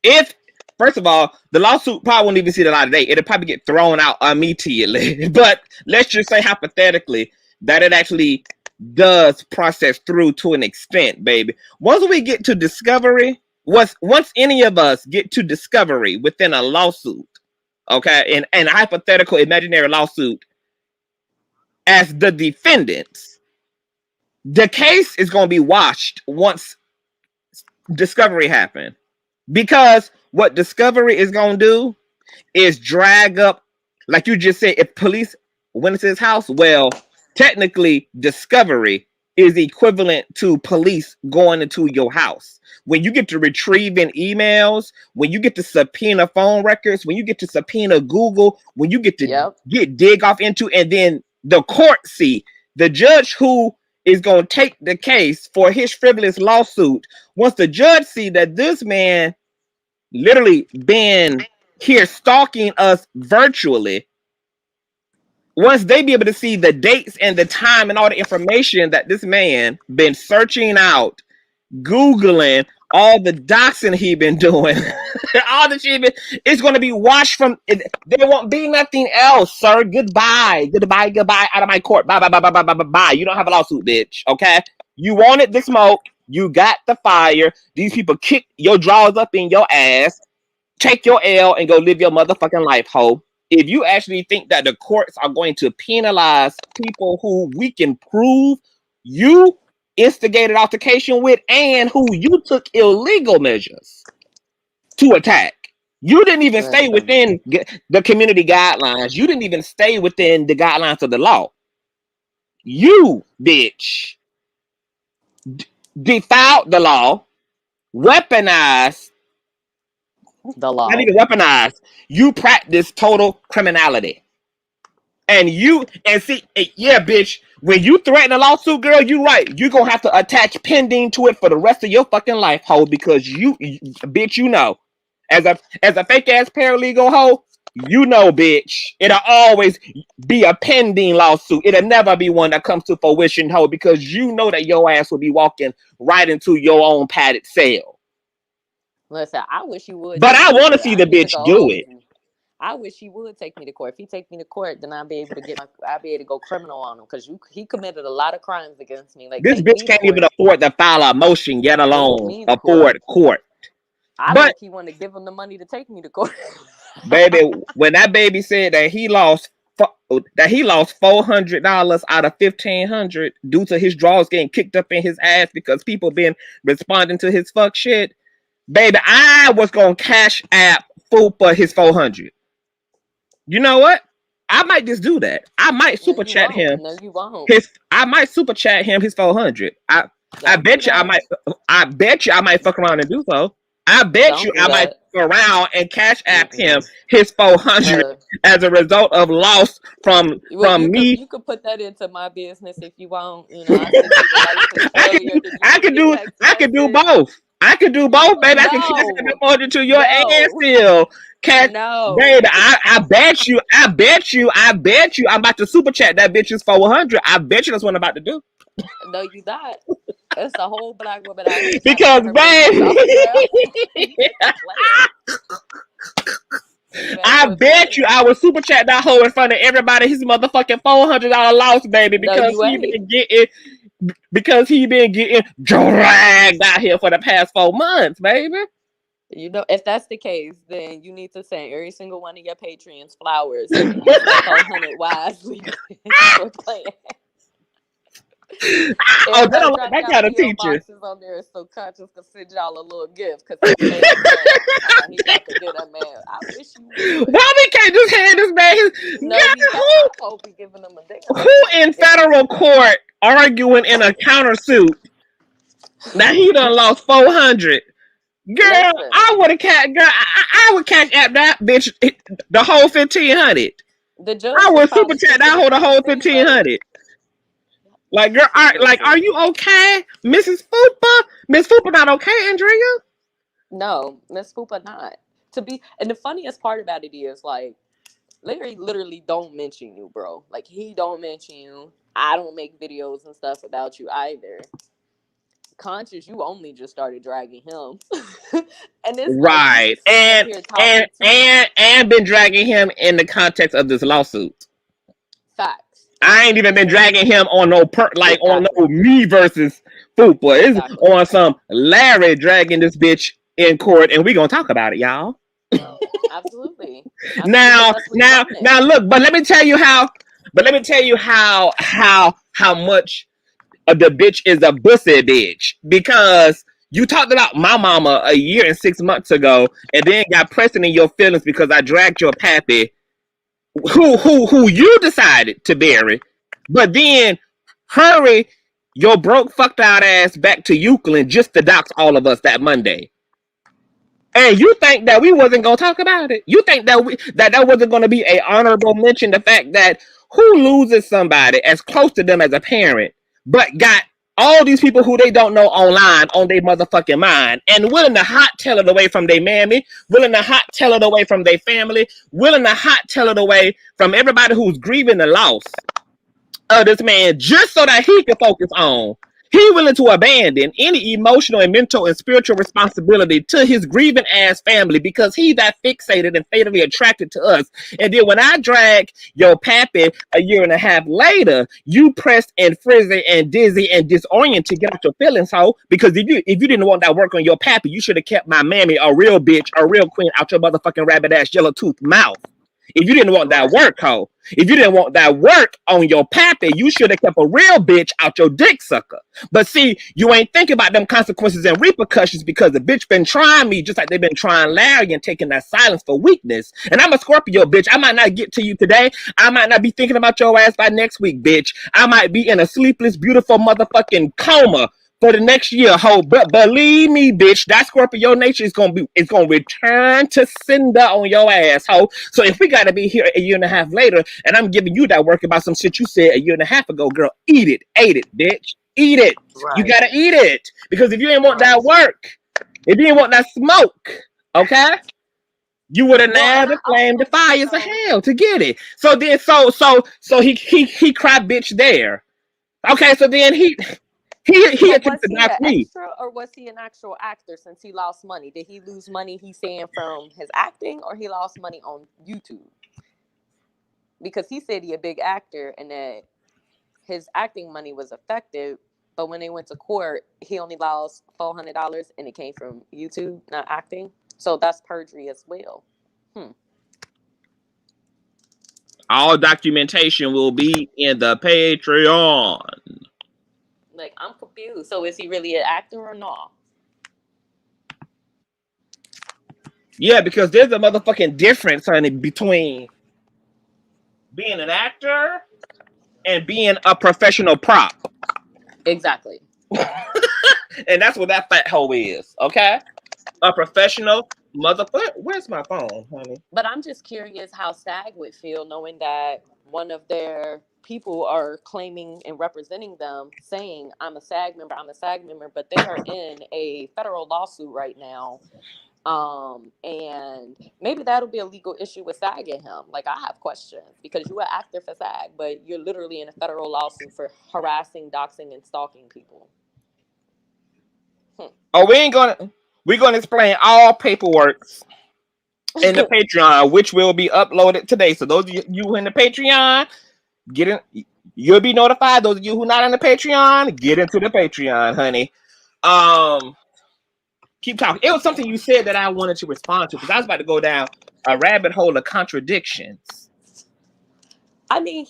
if, first of all, the lawsuit probably won't even see the light of day. It'll probably get thrown out immediately. But let's just say hypothetically that it actually does process through to an extent, baby. Once we get to discovery, once any of us get to discovery within a lawsuit, okay, and a hypothetical imaginary lawsuit as the defendants, the case is going to be washed once discovery happen. Because what discovery is going to do is drag up, like you just said, if police went into his house, well, technically discovery is equivalent to police going into your house. When you get to retrieving emails, when you get to subpoena phone records, when you get to subpoena Google, when you get to Yep. dig off into, and then the court see the judge who is going to take the case for his frivolous lawsuit. Once the judge see that this man literally been here stalking us virtually, once they be able to see the dates and the time and all the information that this man been searching out, Googling, all the doxing he been doing, all the shit, it's going to be washed from it. There won't be nothing else, sir. Goodbye out of my court. Bye. You don't have a lawsuit, bitch. Okay, you wanted the smoke, you got the fire. These people kick your drawers up in your ass. Take your L and go live your motherfucking life, ho. If you actually think that the courts are going to penalize people who we can prove you instigated altercation with and who you took illegal measures to attack. You didn't even stay Listen, within the community guidelines. You didn't even stay within the guidelines of the law. You, bitch, defiled the law, weaponized, the not law. even weaponized, you practice total criminality. And see, yeah, bitch, when you threaten a lawsuit, girl, you right. You're going to have to attach pending to it for the rest of your fucking life, ho, because bitch, as a fake ass paralegal, ho, bitch, it'll always be a pending lawsuit. It'll never be one that comes to fruition, ho, because you know that your ass will be walking right into your own padded cell. Listen, I wish you would But just I do want to it. see I the ain't even bitch gonna do hold it. you. I wish he would take me to court. If he take me to court, then I'll be able to go criminal on him because he committed a lot of crimes against me. Like, This take bitch me to can't court. even afford to file a motion, yet Take alone me to afford court. I But low-key want to give him the money to take me to court. baby, when that baby said that he lost $400 out of $1,500 due to his drawers getting kicked up in his ass because people been responding to his fuck shit, baby, I was gonna cash app Fupa his 400. You know what? I might just do that. I might super chat him. No, you won't. I might super chat him his 400. I bet you I might fuck around and do so. I bet you I might fuck around and cash app him his 400 as a result of loss from me. You could put that into my business if you want. You know, I could do both. I could do both, baby. I can cash the 400 to your ass still. Baby, I bet you, I'm about to super chat that bitch's 400. I bet you that's what I'm about to do. No, you not. It's a whole black woman out here. Because, baby, I bet you I would super chat that hoe in front of everybody his motherfucking $400 loss, baby, because he been getting dragged out here for the past 4 months, baby. You know, if that's the case, then you need to send every single one of your Patreons flowers and use that 400 wisely. Oh, that kind of teacher. On there is so conscious to send y'all a little gift because he got to get that man. I wish you would. Why we can't just hand this man his? No, who giving him a dick? Who in federal court arguing in a countersuit? Now he done lost 400. Girl, listen, I would cash app that bitch the whole 1,500. I would super chat that whole the whole 1,500. Like, girl, are you okay, Mrs. Fupa? Miss Fupa not okay, Andrea? No, Miss Fupa not. And the funniest part about it is, like, Larry literally don't mention you, bro. Like, he don't mention you. I don't make videos and stuff about you either. Conscious, you only just started dragging him. And it's right. Like, and been dragging him in the context of this lawsuit. Facts. I ain't even been dragging him on on no me versus Fupa. It's on some Larry dragging this bitch in court, and we gonna talk about it, y'all. Absolutely. Now, look. But let me tell you how much the bitch is a bussy bitch, because you talked about my mama a year and 6 months ago, and then got pressing in your feelings because I dragged your pappy, who you decided to bury, but then hurry your broke fucked out ass back to Euclid just to dox all of us that Monday. And you think that we wasn't gonna talk about it? You think that that wasn't gonna be a honorable mention? The fact that who loses somebody as close to them as a parent, but got all these people who they don't know online on their motherfucking mind, and willing to hot tell it away from their mammy, willing to hot tell it away from their family, willing to hot tell it away from everybody who's grieving the loss of this man, just so that he can focus on. He willing to abandon any emotional and mental and spiritual responsibility to his grieving ass family because he that fixated and fatally attracted to us. And then when I drag your pappy a year and a half later, you pressed and frizzy and dizzy and disoriented to get out your feelings, ho. Because if you didn't want that work on your pappy, you should have kept my mammy, a real bitch, a real queen, out your motherfucking rabbit ass yellow tooth mouth. If you didn't want that work, ho. If you didn't want that work on your pappy, you should have kept a real bitch out your dick sucker. But see, you ain't thinking about them consequences and repercussions because the bitch been trying me just like they've been trying Larry and taking that silence for weakness. And I'm a Scorpio, bitch. I might not get to you today. I might not be thinking about your ass by next week, bitch. I might be in a sleepless, beautiful motherfucking coma for the next year, ho. But believe me, bitch, that Scorpio nature is gonna return to cinder on your ass, ho. So if we gotta be here a year and a half later, and I'm giving you that work about some shit you said a year and a half ago, girl, eat it, bitch, eat it. Right. You gotta eat it, because if you ain't want that work, if you ain't want that smoke, okay, you would have never flamed the fires of hell to get it. So then, so he cried bitch there. Okay, so then He So was attempted to he knock an me. extra or was he an actual actor since he lost money? Did he lose money, he's saying, from his acting, or he lost money on YouTube? Because he said he a big actor and that his acting money was affected, but when they went to court, he only lost $400 and it came from YouTube, not acting. So that's perjury as well. All documentation will be in the Patreon. Like, I'm confused. So is he really an actor or not? Yeah, because there's a motherfucking difference, honey, between being an actor and being a professional prop. Exactly. And that's what that fat hoe is, okay? A professional motherfucker. Where's my phone, honey? But I'm just curious how SAG would feel knowing that one of their people are claiming and representing them, saying, I'm a SAG member, but they are in a federal lawsuit right now. And maybe that'll be a legal issue with SAG and him. Like, I have questions because you're an actor for SAG, but you're literally in a federal lawsuit for harassing, doxing, and stalking people. Oh, we're gonna explain all paperwork in the Patreon, which will be uploaded today. So those of you in the Patreon, get in. You'll be notified. Those of you who not on the Patreon, get into the Patreon, honey. Keep talking. It was something you said that I wanted to respond to because I was about to go down a rabbit hole of contradictions. I mean,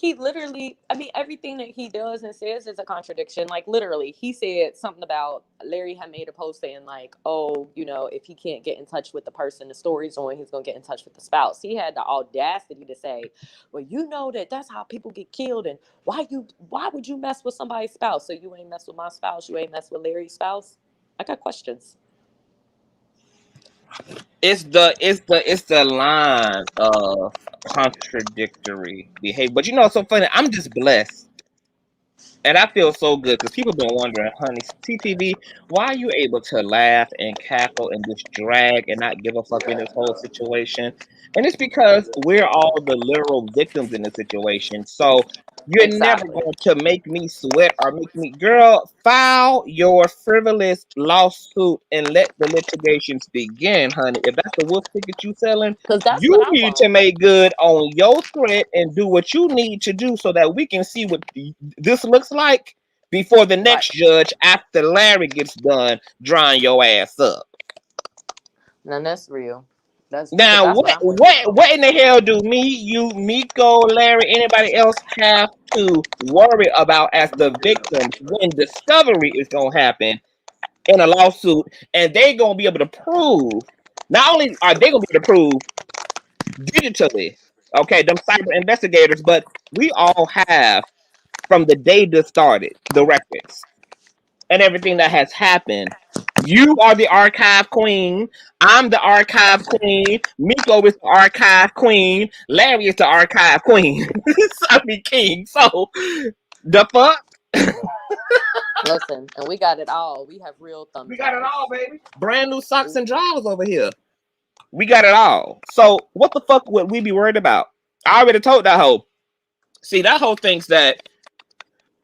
everything that he does and says is a contradiction. Like, literally, he said something about Larry had made a post saying, like, oh, if he can't get in touch with the person the story's on, he's going to get in touch with the spouse. He had the audacity to say, well, that's how people get killed. And why would you mess with somebody's spouse? So you ain't mess with my spouse. You ain't mess with Larry's spouse. I got questions. It's the line of contradictory behavior. But it's so funny. I'm just blessed. And I feel so good because people been wondering, honey, CTV, why are you able to laugh and cackle and just drag and not give a fuck in this whole situation? And it's because we're all the literal victims in the situation. So you're never Exactly. going to make me sweat or make me, girl, file your frivolous lawsuit and let the litigations begin, honey. If that's the wolf ticket you selling, Because that's what you I need to want. make good on your threat and do what you need to do so that we can see what this looks like before the next judge after Larry gets done drawing your ass up. Now, that's real. Now, That's what I'm waiting for. what in the hell do me, you, Miko, Larry, anybody else have to worry about as the victims when discovery is going to happen in a lawsuit and they going to be able to prove, not only are they going to be able to prove digitally, okay, them cyber investigators, but we all have from the day this started the records and everything that has happened. You are the archive queen. I'm the archive queen. Miko is the archive queen. Larry is the archive queen. I mean king. So the fuck? Listen, and we got it all. We have real thumb We got it drives. all, baby. Brand new socks and drawers over here. We got it all. So what the fuck would we be worried about? I already told that hoe. See, that hoe thinks that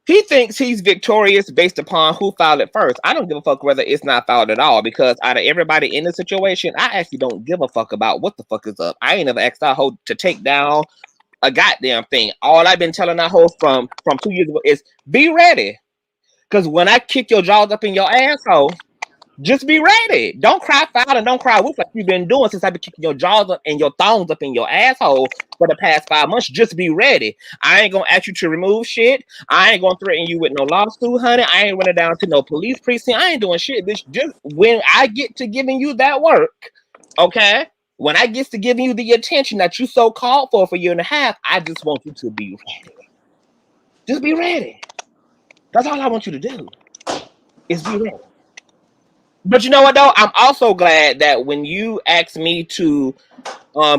he thinks he's victorious based upon who filed it first. I don't give a fuck whether it's not filed at all because out of everybody in the situation, I actually don't give a fuck about what the fuck is up. I ain't never asked that hoe to take down a goddamn thing. All I've been telling that hoe from 2 years ago is be ready. Because when I kick your jaws up in your asshole, just be ready. Don't cry foul and don't cry wolf like you've been doing since I've been kicking your jaws up and your thongs up in your asshole for the past 5 months. Just be ready. I ain't gonna ask you to remove shit. I ain't gonna threaten you with no lawsuit, honey. I ain't running down to no police precinct. I ain't doing shit, bitch. Just when I get to giving you that work, okay? When I get to giving you the attention that you so called for a year and a half, I just want you to be ready. Just be ready. That's all I want you to do. Is be ready. But you know what though? I'm also glad that when you asked me to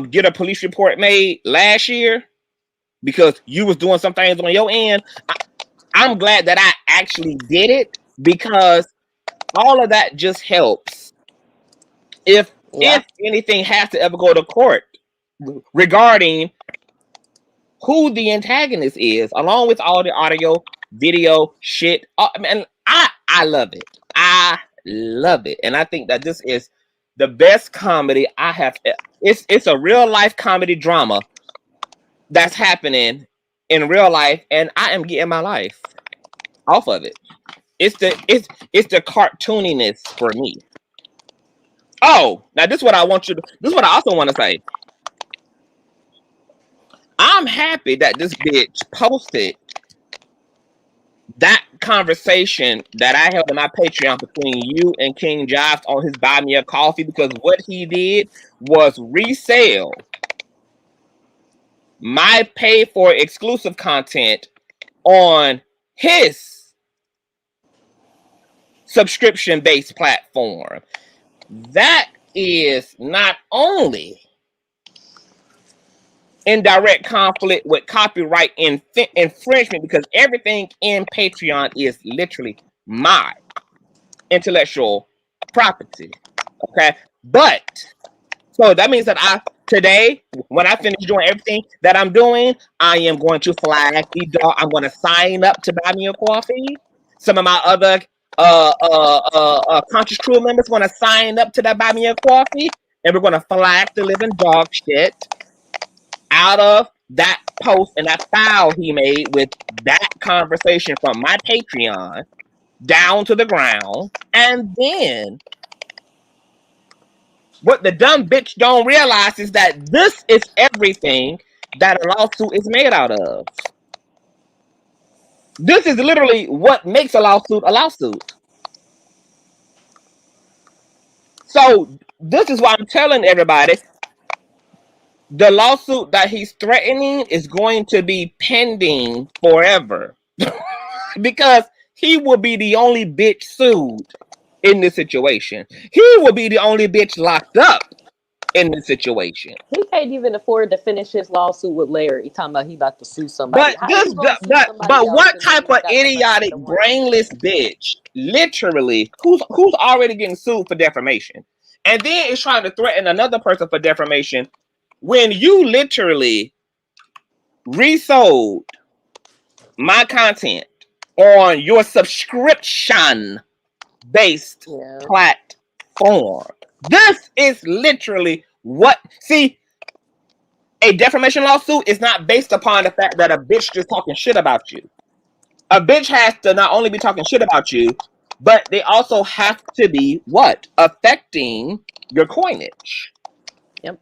get a police report made last year because you was doing some things on your end, I'm glad that I actually did it because all of that just helps. If anything has to ever go to court regarding who the antagonist is, along with all the audio, video, shit. I I love it. I love it. And I think that this is the best comedy I have. It's a real life comedy drama that's happening in real life, and I am getting my life off of it. It's the cartooniness for me. Oh, now this is what I want you to. This is what I also want to say. I'm happy that this bitch posted that conversation that I held on my Patreon between you and King Jives on his Buy Me a Coffee, because what he did was resell my pay for exclusive content on his subscription-based platform. That is not only in direct conflict with copyright infringement, because everything in Patreon is literally my intellectual property. Okay, but so that means that today, when I finish doing everything that I'm doing, I am going to flag the dog. I'm going to sign up to Buy Me a Coffee. Some of my other conscious crew members want to sign up to that Buy Me a Coffee, and we're going to flag the living dog shit out of that post and that file he made with that conversation from my Patreon down to the ground. And then what the dumb bitch don't realize is that this is everything that a lawsuit is made out of. This is literally what makes a lawsuit a lawsuit. So this is why I'm telling everybody, the lawsuit that he's threatening is going to be pending forever. Because he will be the only bitch sued in this situation. He will be the only bitch locked up in this situation. He can't even afford to finish his lawsuit with Larry. Talking about he about to sue somebody. But what type of idiotic, brainless bitch, literally, who's already getting sued for defamation, and then is trying to threaten another person for defamation when you literally resold my content on your subscription-based platform? This is literally what. See, a defamation lawsuit is not based upon the fact that a bitch just talking shit about you. A bitch has to not only be talking shit about you, but they also have to be what? Affecting your coinage. Yep.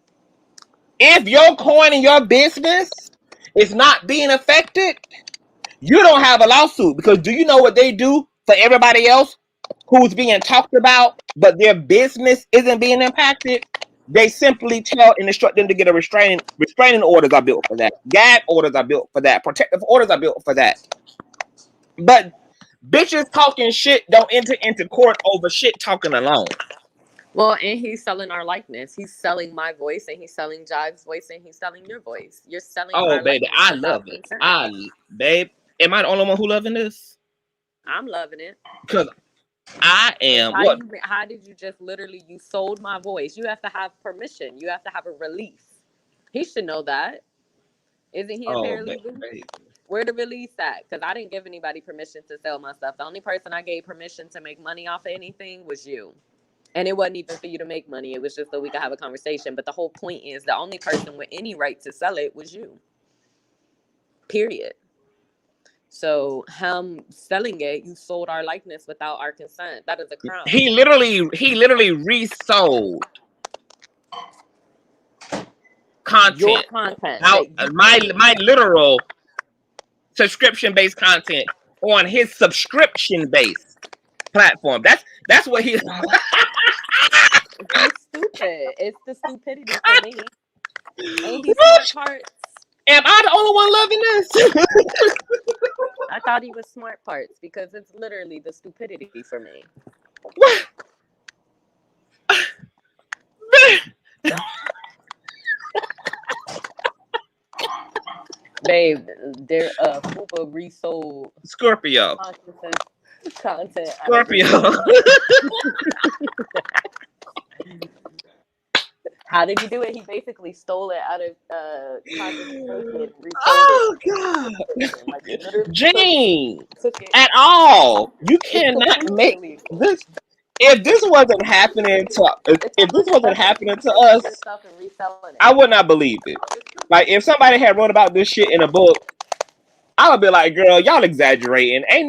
If your coin in your business is not being affected, you don't have a lawsuit, because do you know what they do for everybody else who's being talked about, but their business isn't being impacted? They simply tell and instruct them to get a restraining orders are built for that. Gag orders are built for that. Protective orders are built for that. But bitches talking shit don't enter into court over shit talking alone. Well, and he's selling our likeness. He's selling my voice, and he's selling Jives' voice, and he's selling your voice. You're selling. Oh, baby, I love it. Babe, am I the only one who loving this? I'm loving it. Because I am. How did you just literally, you sold my voice? You have to have permission. You have to have a release. He should know that. Isn't he a paralegal? Where the release at? Because I didn't give anybody permission to sell my stuff. The only person I gave permission to make money off of anything was you. And it wasn't even for you to make money. It was just so we could have a conversation. But the whole point is the only person with any right to sell it was you. Period. So him selling it, you sold our likeness without our consent. That is a crime. He literally resold content. Your content. My literal subscription-based content on his subscription-based platform. That's what he. He's stupid. It's the stupidity for me. Ain't he smart parts? Am I the only one loving this? I thought he was smart parts, because it's literally the stupidity for me. What? Babe, they're Fupa resold Scorpio. Content. Scorpio. How did he do it? He basically stole it out of Consciouztv and retold Oh it. God, Like he literally Gene, took it. at all. You It's cannot completely make illegal. this. If this wasn't happening to, if this wasn't happening to us, Your stuff and reselling it. I would not believe it. Like if somebody had wrote about this shit in a book, I would be like, girl, y'all exaggerating. Ain't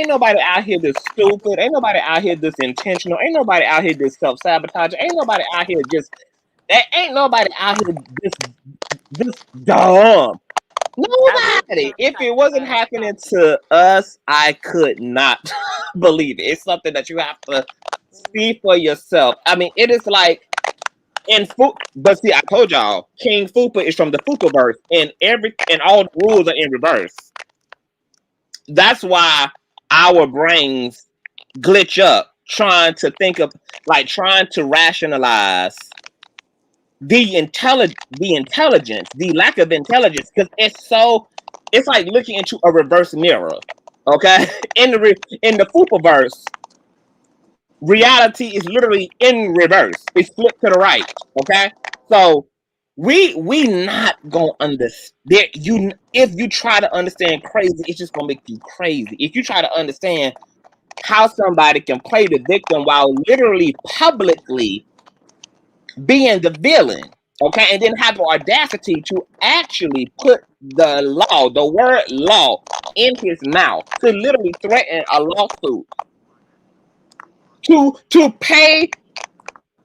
nobody out here this stupid. Ain't nobody out here this intentional. Ain't nobody out here this self-sabotage. Ain't nobody out here just ain't nobody out here this dumb. Nobody. If it wasn't happening to us, I could not believe it. It's something that you have to see for yourself. I mean, it is like but see, I told y'all, King Fupa is from the Fupaverse, and all the rules are in reverse. That's why our brains glitch up trying to think of, like, trying to rationalize the intelligence, the lack of intelligence, because it's like looking into a reverse mirror. Okay, in the Fupaverse, reality is literally in reverse. It's flipped to the right. Okay, so we not gonna understand you. If you try to understand crazy, it's just gonna make you crazy. If you try to understand how somebody can play the victim while literally publicly being the villain, okay, and then have the audacity to actually put the word law in his mouth, to literally threaten a lawsuit, to pay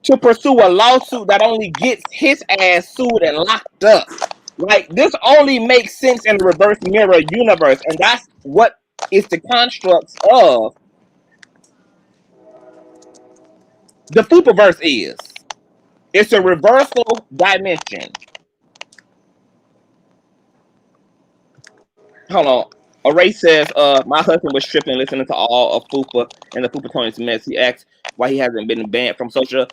to pursue a lawsuit that only gets his ass sued and locked up. Like, this only makes sense in the reverse mirror universe, and that's what is the constructs of the Fupaverse is. It's a reversal dimension. Hold on. Ray says, my husband was tripping listening to all of Fupa and the Fupa Tony's mess. He asked why he hasn't been banned from social.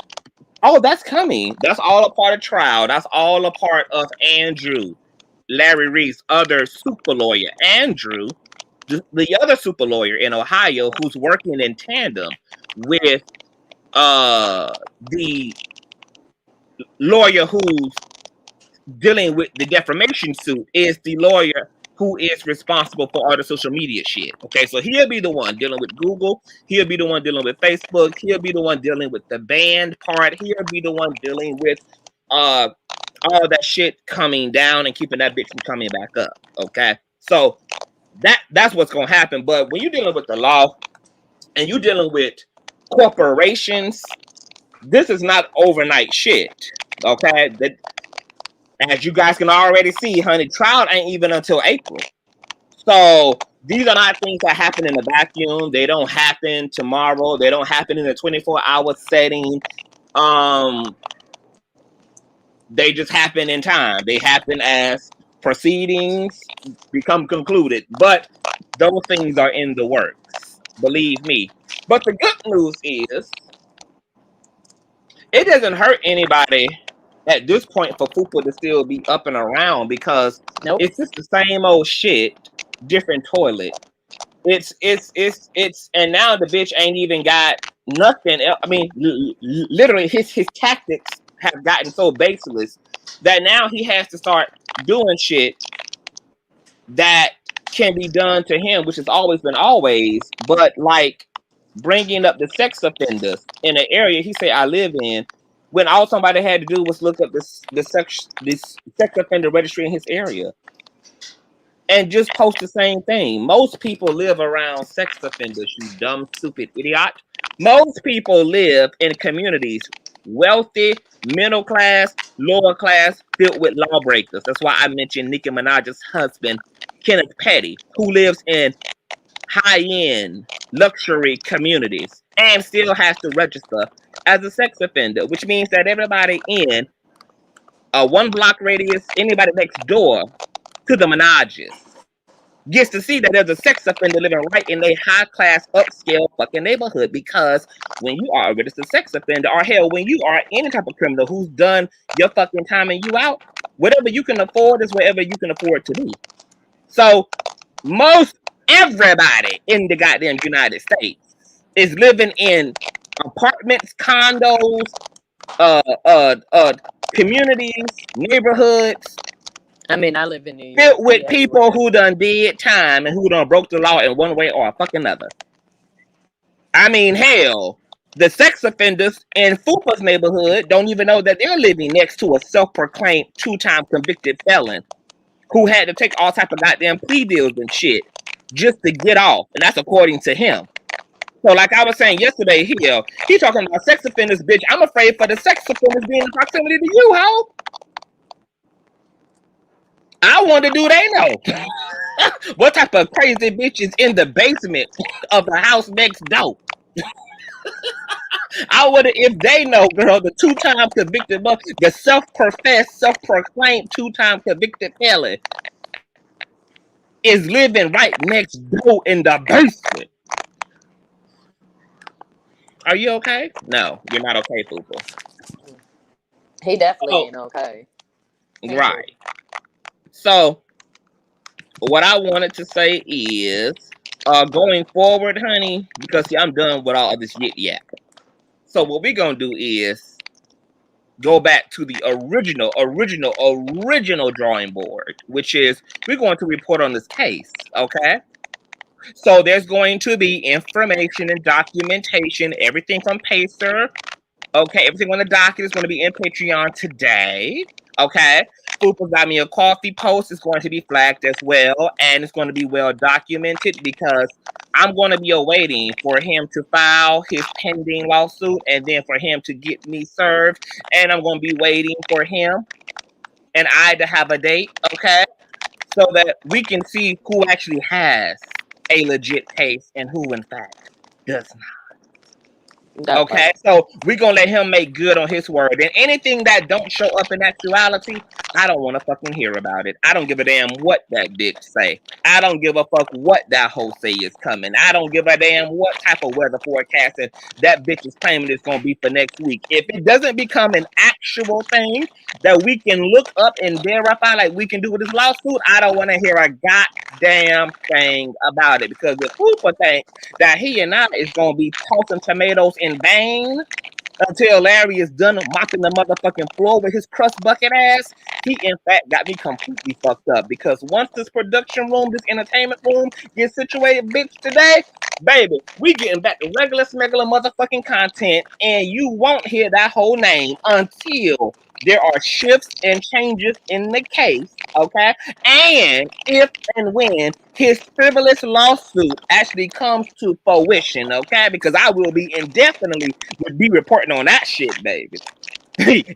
Oh, that's coming. That's all a part of trial. That's all a part of Andrew, Larry Reid's other super lawyer. Andrew, the other super lawyer in Ohio, who's working in tandem with the lawyer who's dealing with the defamation suit, is the lawyer who is responsible for all the social media shit. Okay, so he'll be the one dealing with Google. He'll be the one dealing with Facebook. He'll be the one dealing with the banned part. He'll be the one dealing with all that shit coming down and keeping that bitch from coming back up. Okay, so that's what's gonna happen. But when you're dealing with the law and you're dealing with corporations, this is not overnight shit. Okay, that, as you guys can already see, honey, trial ain't even until April. So these are not things that happen in a vacuum. They don't happen tomorrow. They don't happen in a 24-hour setting. They just happen in time. They happen as proceedings become concluded. But those things are in the works, believe me. But the good news is, it doesn't hurt anybody at this point for Fupa to still be up and around, because it's just the same old shit, different toilet. It's and now the bitch ain't even got nothing else. I mean, literally his tactics have gotten so baseless that now he has to start doing shit that can be done to him, which has always been always, but like bringing up the sex offenders in an area he say I live in, when all somebody had to do was look up this sex offender registry in his area and just post the same thing. Most people live around sex offenders, you dumb, stupid idiot. Most people live in communities, wealthy, middle class, lower class, filled with lawbreakers. That's why I mentioned Nicki Minaj's husband, Kenneth Petty, who lives in high-end luxury communities and still has to register as a sex offender, which means that everybody in a 1-block radius, anybody next door to the Minajes, gets to see that there's a sex offender living right in a high-class, upscale fucking neighborhood. Because when you are a registered sex offender, or hell, when you are any type of criminal who's done your fucking time and you out, whatever you can afford is wherever you can afford to be. So most everybody in the goddamn United States is living in apartments, condos, communities, neighborhoods I mean, I live in New York. filled with people who done did time and who done broke the law in one way or a fucking other. I mean, hell, the sex offenders in Fupa's neighborhood don't even know that they're living next to a self-proclaimed 2-time convicted felon who had to take all type of goddamn plea deals and shit just to get off, and that's according to him. So, like I was saying yesterday, he talking about sex offenders, bitch. I'm afraid for the sex offenders being in proximity to you, ho. I wonder, do they know what type of crazy bitch is in the basement of the house next door? I wonder if they know, girl, the 2-time convicted, the self-professed, self-proclaimed 2-time convicted felon is living right next door in the basement. Are you okay? No, you're not okay, Fupa. He definitely ain't okay. Right. So, what I wanted to say is, going forward, honey, because see, I'm done with all of this yip. So what we're gonna do is go back to the original drawing board, which is we're going to report on this case, okay? So there's going to be information and documentation, everything from Pacer, okay? Everything on the docket is going to be in Patreon today, okay? Fupa got me a coffee post. It's going to be flagged as well, and it's going to be well documented because I'm going to be awaiting for him to file his pending lawsuit and then for him to get me served, and I'm going to be waiting for him and I to have a date, okay, so that we can see who actually has a legit case and who in fact does not. Okay, so we're gonna let him make good on his word, and anything that don't show up in actuality, I don't want to fucking hear about it. I don't give a damn what that bitch say. I don't give a fuck what that hoe say is coming. I don't give a damn what type of weather forecasting that bitch is claiming it's gonna be for next week. If it doesn't become an actual thing that we can look up and verify, like we can do with this lawsuit, I don't want to hear a goddamn thing about it, because the Fupa thinks that he and I is gonna be tossing tomatoes in vain until Larry is done mopping the motherfucking floor with his crust bucket ass. He in fact got me completely fucked up, because once this production room, this entertainment room gets situated, bitch, today, baby, we getting back to regular smegular motherfucking content, and you won't hear that whole name until there are shifts and changes in the case, okay? And if and when his frivolous lawsuit actually comes to fruition, okay? Because I will be indefinitely be reporting on that shit, baby.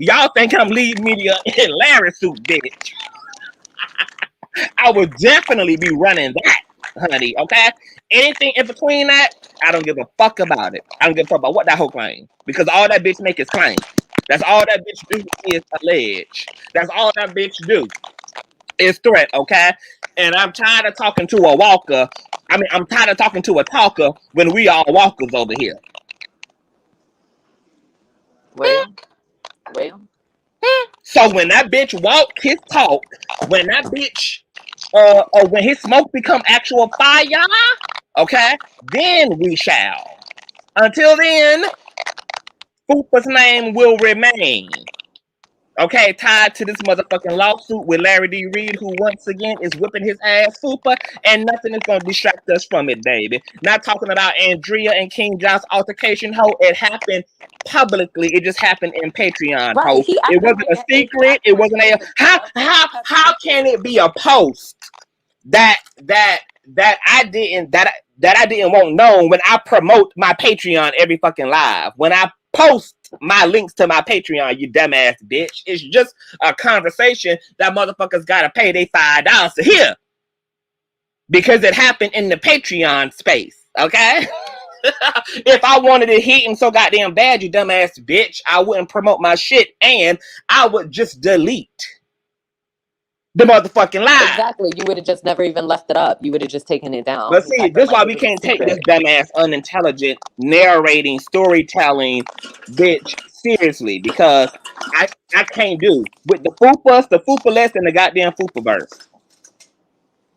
Y'all think I'm lead media in Larry's suit, bitch. I will definitely be running that, honey, okay? Anything in between that, I don't give a fuck about it. I don't give a fuck about what that whole claim, because all that bitch make is claim. That's all that bitch do is allege. That's all that bitch do is threat, okay? And I'm tired of talking to a walker. I mean, I'm tired of talking to a talker when we all walkers over here. Well. So when that bitch walk his talk, when that bitch, when his smoke become actual fire, okay, then we shall. Until then, Fupa's name will remain, okay, tied to this motherfucking lawsuit with Larry D. Reid, who once again is whipping his ass, Fupa, and nothing is going to distract us from it, baby. Not talking about Andrea and King John's altercation, ho. It happened publicly. It just happened in Patreon, Right, ho. It wasn't a secret. It wasn't a how can it be a post that I didn't want known when I promote my Patreon every fucking live, when I post my links to my Patreon, you dumbass bitch. It's just a conversation that motherfuckers gotta pay they $5 to hear, because it happened in the Patreon space, okay? If I wanted it hitting so goddamn bad, you dumbass bitch, I wouldn't promote my shit, and I would just delete the motherfucking live. Exactly. You would have just never even left it up. You would have just taken it down. But see, this is why we can't take this dumbass, unintelligent, narrating, storytelling bitch seriously, because I can't do with the Fupas, the Fupa-less, and the goddamn Fupa-verse.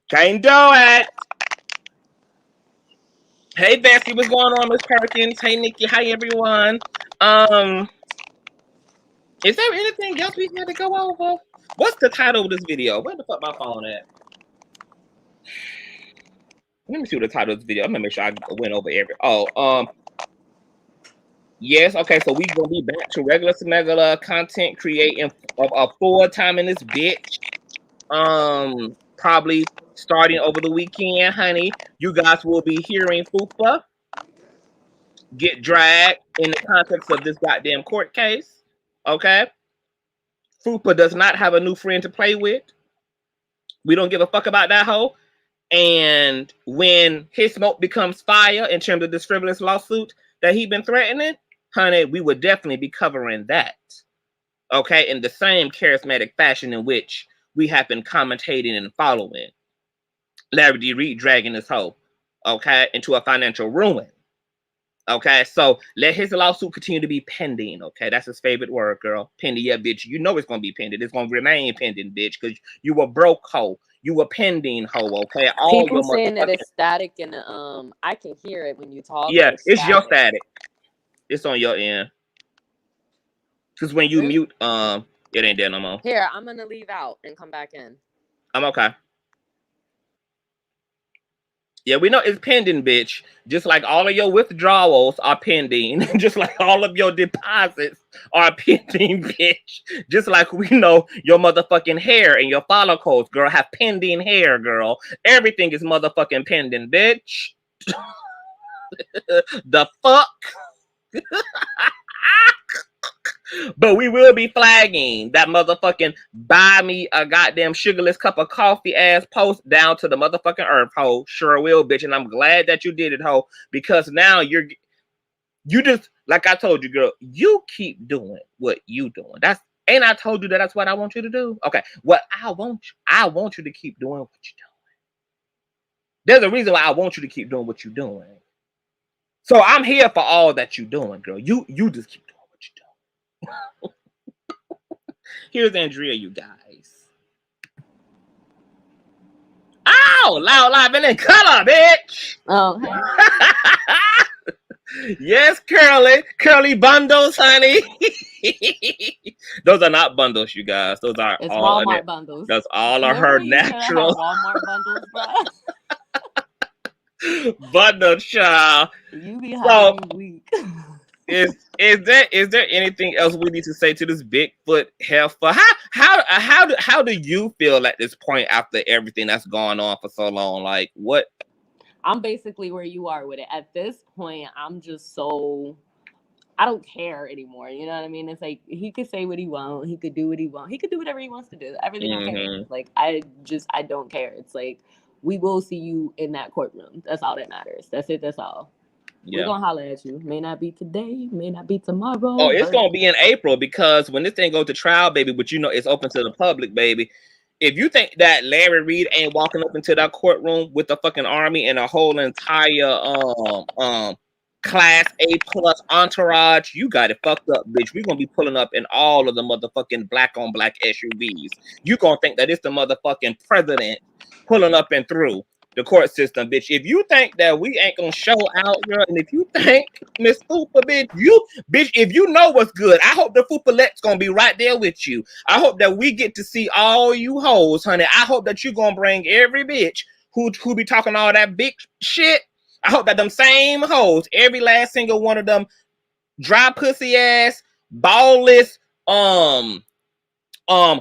Can't do it. Hey, Bessie, what's going on, Miss Perkins? Hey, Nikki. Hi, everyone. Is there anything else we had to go over? What's the title of this video? Where the fuck my phone at? Let me see what the title of this video. I'm gonna make sure I went over every. Yes. Okay. So we gonna be back to regular content creating a full time in this bitch. Probably starting over the weekend, honey. You guys will be hearing Fupa get dragged in the context of this goddamn court case. Okay. Fupa does not have a new friend to play with. We don't give a fuck about that hoe. And when his smoke becomes fire in terms of this frivolous lawsuit that he been threatening, honey, we would definitely be covering that. Okay, in the same charismatic fashion in which we have been commentating and following Larry D. Reid dragging this hoe, okay, into a financial ruin. Okay, so let his lawsuit continue to be pending. Okay, that's his favorite word, girl. Pending, yeah, bitch. You know it's gonna be pending. It's gonna remain pending, bitch, because you were broke hoe. You were pending hoe. Okay, all People your saying that it's static and I can hear it when you talk. Yeah, it's your static. It's on your end. Because when you mute, it ain't there no more. Here, I'm gonna leave out and come back in. I'm okay. Yeah, we know it's pending, bitch. Just like all of your withdrawals are pending. Just like all of your deposits are pending, bitch. Just like we know your motherfucking hair and your follicles, girl, have pending hair, girl. Everything is motherfucking pending, bitch. The fuck? But we will be flagging that motherfucking buy me a goddamn sugarless cup of coffee ass post down to the motherfucking earth, ho. Sure will, bitch. And I'm glad that you did it, ho. Because now you just, like I told you, girl, you keep doing what you doing. Ain't I told you that's what I want you to do? Okay. What I want you to keep doing what you're doing. There's a reason why I want you to keep doing what you're doing. So I'm here for all that you're doing, girl. You just keep doing what you're doing. Here's Andrea, you guys. Oh, loud, live, and in color, bitch. Oh, hey. Yes, curly bundles, honey. Those are not bundles, you guys. Those are it's all Walmart bundles. That's all of her natural Walmart bundles, bro. Bundle, child. You be having weak. Is there anything else we need to say to this Bigfoot heifer? How do you feel at this point after everything that's gone on for so long? Like what? I'm basically where you are with it. At this point, I'm just so I don't care anymore. You know what I mean? It's like he could say what he wants, he could do what he wants, he could do whatever he wants to do. I really don't care. Like I don't care. It's like we will see you in that courtroom. That's all that matters. That's it. That's all. Yeah. We're gonna holler at you. May not be today, may not be tomorrow. Oh, it's gonna be in April because when this thing goes to trial, baby, but you know it's open to the public, baby. If you think that Larry Reid ain't walking up into that courtroom with the fucking army and a whole entire class A+ entourage, you got it fucked up, bitch. We're gonna be pulling up in all of the motherfucking black on black SUVs. You gonna think that it's the motherfucking president pulling up and through the court system, bitch. If you think that we ain't gonna show out, girl, and if you think Miss Fupa, bitch, if you know what's good, I hope the Fupalette's gonna be right there with you. I hope that we get to see all you hoes, honey. I hope that you gonna bring every bitch who be talking all that big shit. I hope that them same hoes, every last single one of them dry pussy ass, ballless,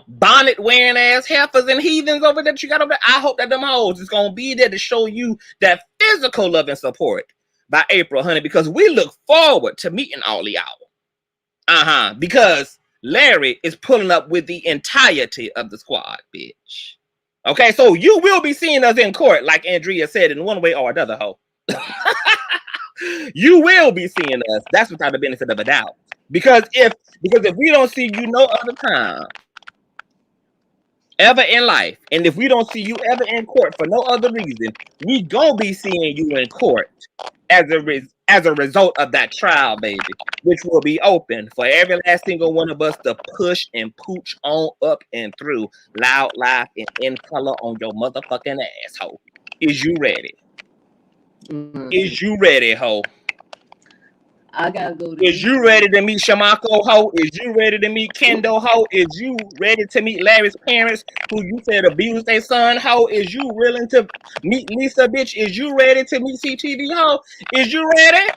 bonnet wearing ass heifers and heathens over there that you got over there. I hope that them hoes is gonna be there to show you that physical love and support by April, honey, because we look forward to meeting all of y'all. Because Larry is pulling up with the entirety of the squad, bitch. Okay, so you will be seeing us in court, like Andrea said, in one way or another, hoe. You will be seeing us. That's without the benefit of a doubt. Because if we don't see you no other time ever in life, and if we don't see you ever in court for no other reason, we gonna be seeing you in court as a result of that trial, baby, which will be open for every last single one of us to push and pooch on up and through, loud, live, and in color on your motherfucking asshole. Is you ready? Is you ready, ho? I gotta go to Is you ready to meet Shamako Ho? Is you ready to meet Kendo Ho? Is you ready to meet Larry's parents who you said abused their son Ho? Is you willing to meet Lisa bitch? Is you ready to meet CTV Ho? Is you ready?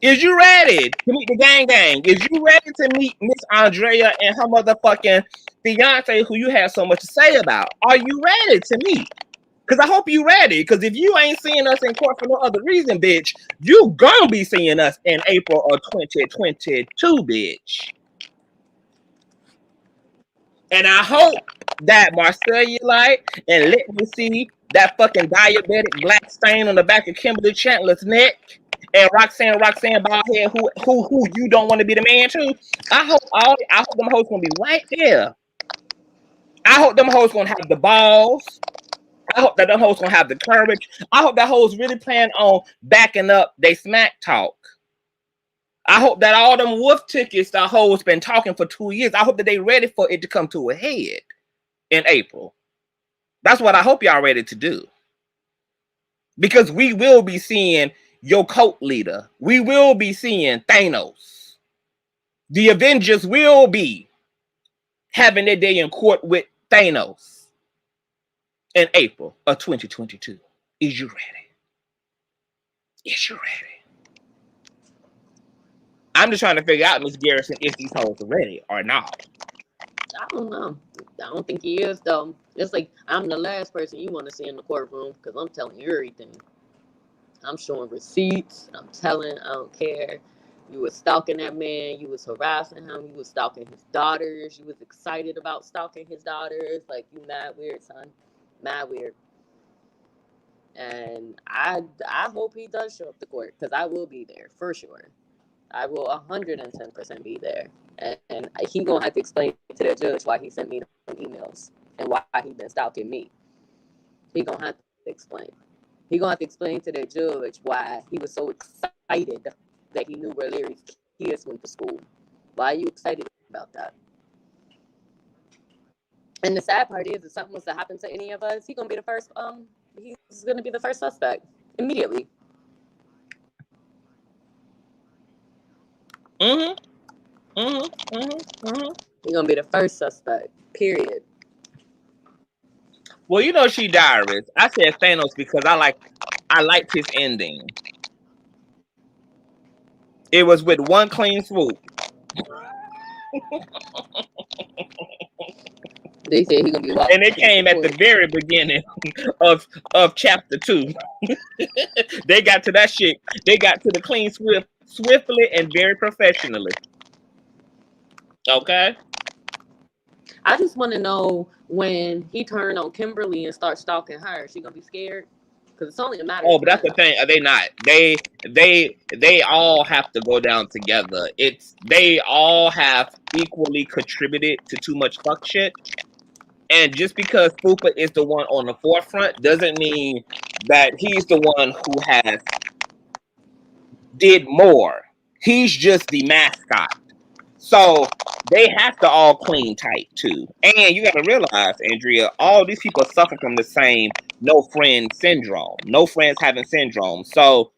Is you ready to meet the gang gang? Is you ready to meet Miss Andrea and her motherfucking fiance who you have so much to say about? Are you ready to meet? Because I hope you ready. Because if you ain't seeing us in court for no other reason, bitch, you gonna be seeing us in April of 2022, bitch. And I hope that Marcellulite and let me see that fucking diabetic black stain on the back of Kimberly Chandler's neck and Roxanne Baldhead who you don't want to be the man to. I hope them hoes gonna be right there. I hope them hoes gonna have the balls. I hope that them hoes gonna have the courage. I hope that hoes really plan on backing up they smack talk. I hope that all them wolf tickets that hoes been talking for 2 years, I hope that they ready for it to come to a head in April. That's what I hope y'all ready to do. Because we will be seeing your cult leader. We will be seeing Thanos. The Avengers will be having their day in court with Thanos in April of 2022. Is you ready? Is you ready? I'm just trying to figure out, Miss Garrison, if these hoes are ready or not. I don't know. I don't think he is, though. It's like, I'm the last person you want to see in the courtroom because I'm telling you everything. I'm showing receipts. I'm telling. I don't care. You was stalking that man. You was harassing him. You was stalking his daughters. You was excited about stalking his daughters. Like, you mad weird, son. Mad weird. And I hope he does show up to court because I will be there for sure. I will 110% be there. And he gonna have to explain to the judge why he sent me the emails and why he been stalking me. He gonna have to explain. He gonna have to explain to the judge why he was so excited that he knew where Larry's kids went to school. Why are you excited about that? And the sad part is, if something was to happen to any of us, he's gonna be the first. He's gonna be the first suspect immediately. Mm-hmm. He's gonna be the first suspect. Period. Well, you know she Darryl. I said Thanos because I liked his ending. It was with one clean swoop. They said he's gonna be and it came at the very beginning of chapter 2. They got to that shit. They got to the clean swiftly and very professionally. Okay. I just want to know when he turned on Kimberly and start stalking her, is she gonna be scared? Because it's only a matter. Oh, but that's the thing. Are they not? They all have to go down together. They all have equally contributed to too much fuck shit. And just because Fupa is the one on the forefront doesn't mean that he's the one who has did more. He's just the mascot. So they have to all clean tight too. And you got to realize, Andrea, all these people suffer from the same no friend syndrome. No friends having syndrome. So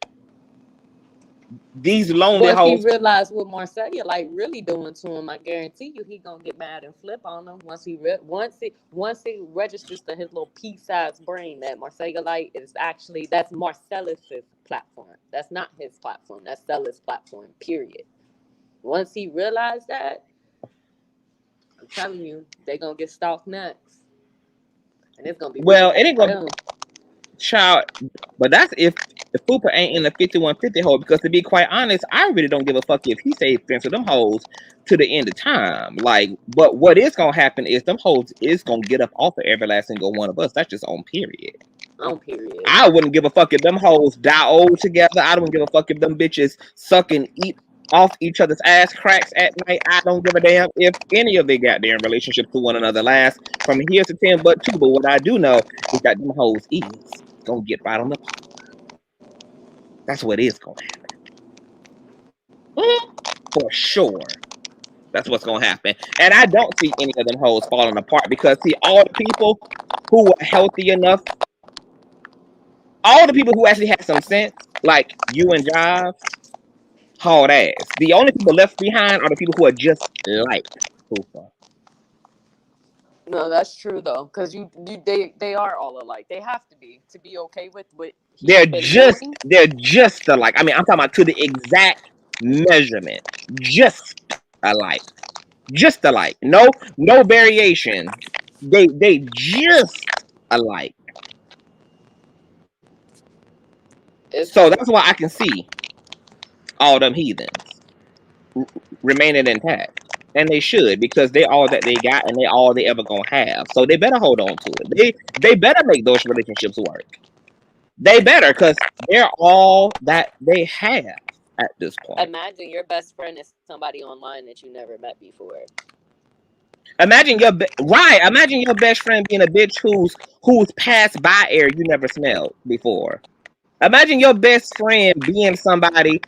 these lonely hoes. Once he realized what Marcella like really doing to him, I guarantee you he gonna get mad and flip on him. Once he registers to his little pea-sized brain that Marcella like is actually, that's Marcellus's platform. That's not his platform. That's Stella's platform. Period. Once he realized that, I'm telling you, they gonna get stalked next, and it's gonna be well. It ain't gonna. Child, but that's if the Fupa ain't in the 5150 hole, because to be quite honest, I really don't give a fuck if he stays friends with them hoes to the end of time. Like, but what is gonna happen is them hoes is gonna get up off of every last single one of us. That's just on period. On period. I wouldn't give a fuck if them hoes die old together. I don't give a fuck if them bitches suck and eat off each other's ass cracks at night. I don't give a damn if any of their goddamn relationships to one another last from here to 10 but 2. But what I do know is that them hoes is gonna get right on the pot. That's what is gonna happen. For sure. That's what's gonna happen. And I don't see any of them hoes falling apart, because see, all the people who are healthy enough, all the people who actually have some sense, like you and Jives, Hard ass. The only people left behind are the people who are just like Hooper. No, that's true though, because they are all alike. They have to be okay with what They're he's been doing. just alike. I mean, I'm talking about to the exact measurement. Just alike. Just alike. No variation. They just alike. It's So true. that's why I can see all them heathens remaining intact. And they should, because they all that they got and they all they ever gonna have. So they better hold on to it. They better make those relationships work. They better, because they're all that they have at this point. Imagine your best friend is somebody online that you never met before. Imagine imagine your best friend being a bitch who's passed by air you never smelled before. Imagine your best friend being somebody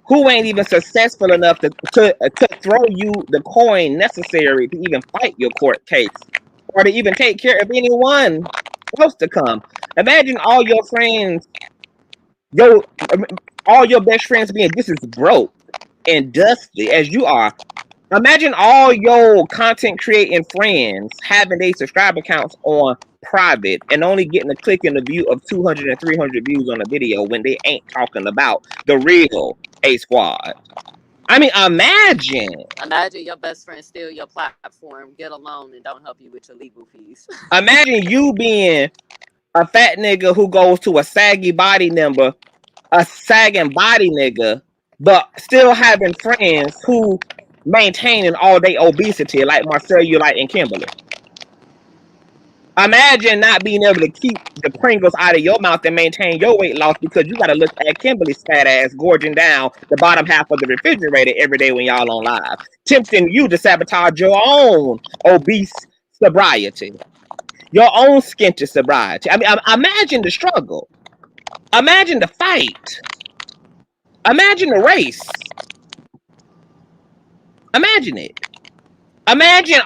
who ain't even successful enough to throw you the coin necessary to even fight your court case or to even take care of anyone else to come. Imagine all your friends, all your best friends being just as broke and dusty as you are. Imagine all your content creating friends having their subscriber accounts on private and only getting a click and a view of 200 and 300 views on a video when they ain't talking about the real A Squad. I mean, imagine your best friend steal your platform, get a loan, and don't help you with your legal fees. Imagine you being a fat nigga who goes to a sagging body nigga, but still having friends who maintaining all day obesity like Marcellulite and Kimberly. Imagine not being able to keep the Pringles out of your mouth and maintain your weight loss because you got to look at Kimberly's fat ass gorging down the bottom half of the refrigerator every day when y'all on live, tempting you to sabotage your own obese sobriety, your own skinty sobriety. I mean, imagine the struggle. Imagine the fight. Imagine the race. Imagine it. Imagine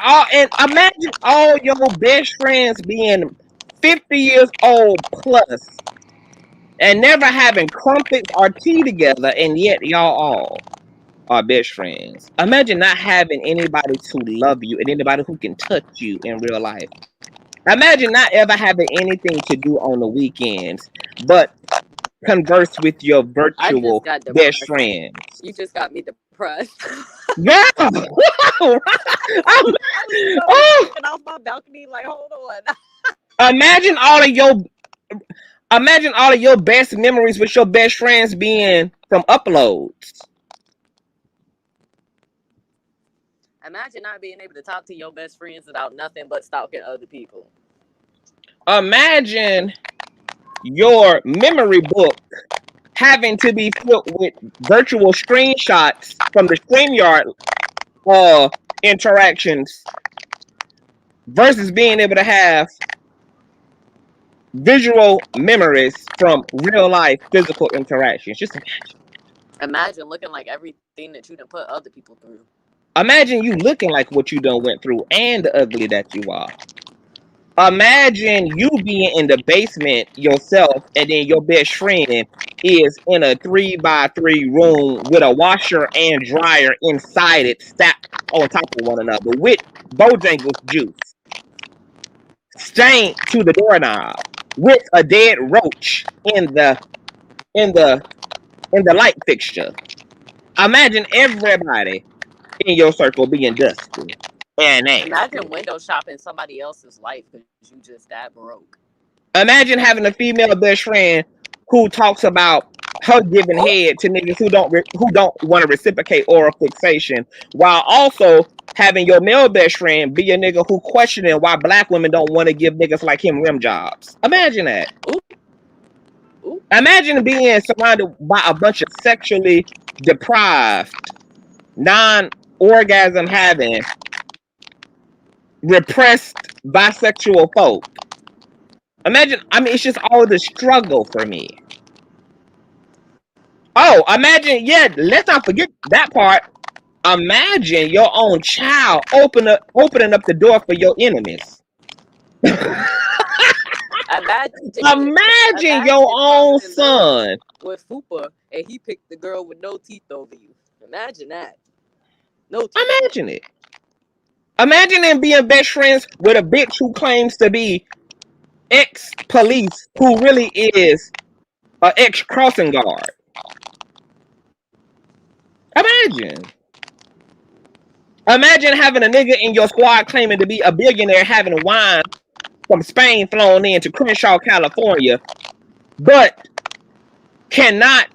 all your best friends being 50 years old plus and never having crumpets or tea together, and yet y'all all are best friends. Imagine not having anybody to love you and anybody who can touch you in real life. Imagine not ever having anything to do on the weekends but converse with your virtual best friends. You just got me depressed. Yeah. I was looking off my balcony like, hold on. Imagine all of your best memories with your best friends being from uploads. Imagine not being able to talk to your best friends about nothing but stalking other people. Imagine your memory book having to be filled with virtual screenshots from the StreamYard interactions versus being able to have visual memories from real life physical interactions. Just imagine looking like everything that you done put other people through. Imagine you looking like what you done went through and the ugly that you are. Imagine you being in the basement yourself and then your best friend is in a 3x3 room with a washer and dryer inside it stacked on top of one another with Bojangles juice stained to the doorknob with a dead roach in the light fixture. Imagine everybody in your circle being dusty and nasty. Imagine window shopping somebody else's life because you just that broke. Imagine having a female best friend who talks about her giving head to niggas who don't want to reciprocate oral fixation, while also having your male best friend be a nigga who questioning why black women don't want to give niggas like him rim jobs. Imagine that. Ooh. Imagine being surrounded by a bunch of sexually deprived, non-orgasm having, repressed bisexual folk. Imagine, it's just all the struggle for me. Oh, imagine, let's not forget that part. Imagine your own child opening up the door for your enemies. Imagine Imagine your own son with fupa and he picked the girl with no teeth over you. Imagine that. No teeth. Imagine it. Imagine them being best friends with a bitch who claims to be ex-police who really is an ex-crossing guard. Imagine having a nigga in your squad claiming to be a billionaire having wine from Spain flown in to Crenshaw, California, but cannot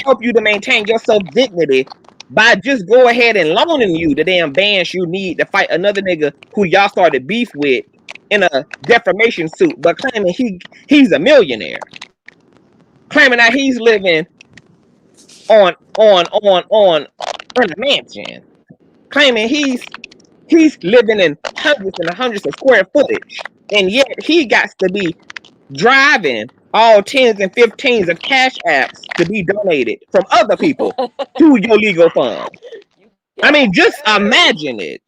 help you to maintain your self-dignity by just go ahead and loaning you the damn bands you need to fight another nigga who y'all started beef with in a defamation suit, but claiming he's a millionaire. Claiming that he's living on a mansion. Claiming he's living in hundreds and hundreds of square footage. And yet he got to be driving all 10s and 15s of cash apps to be donated from other people to your legal fund. I mean, just imagine it.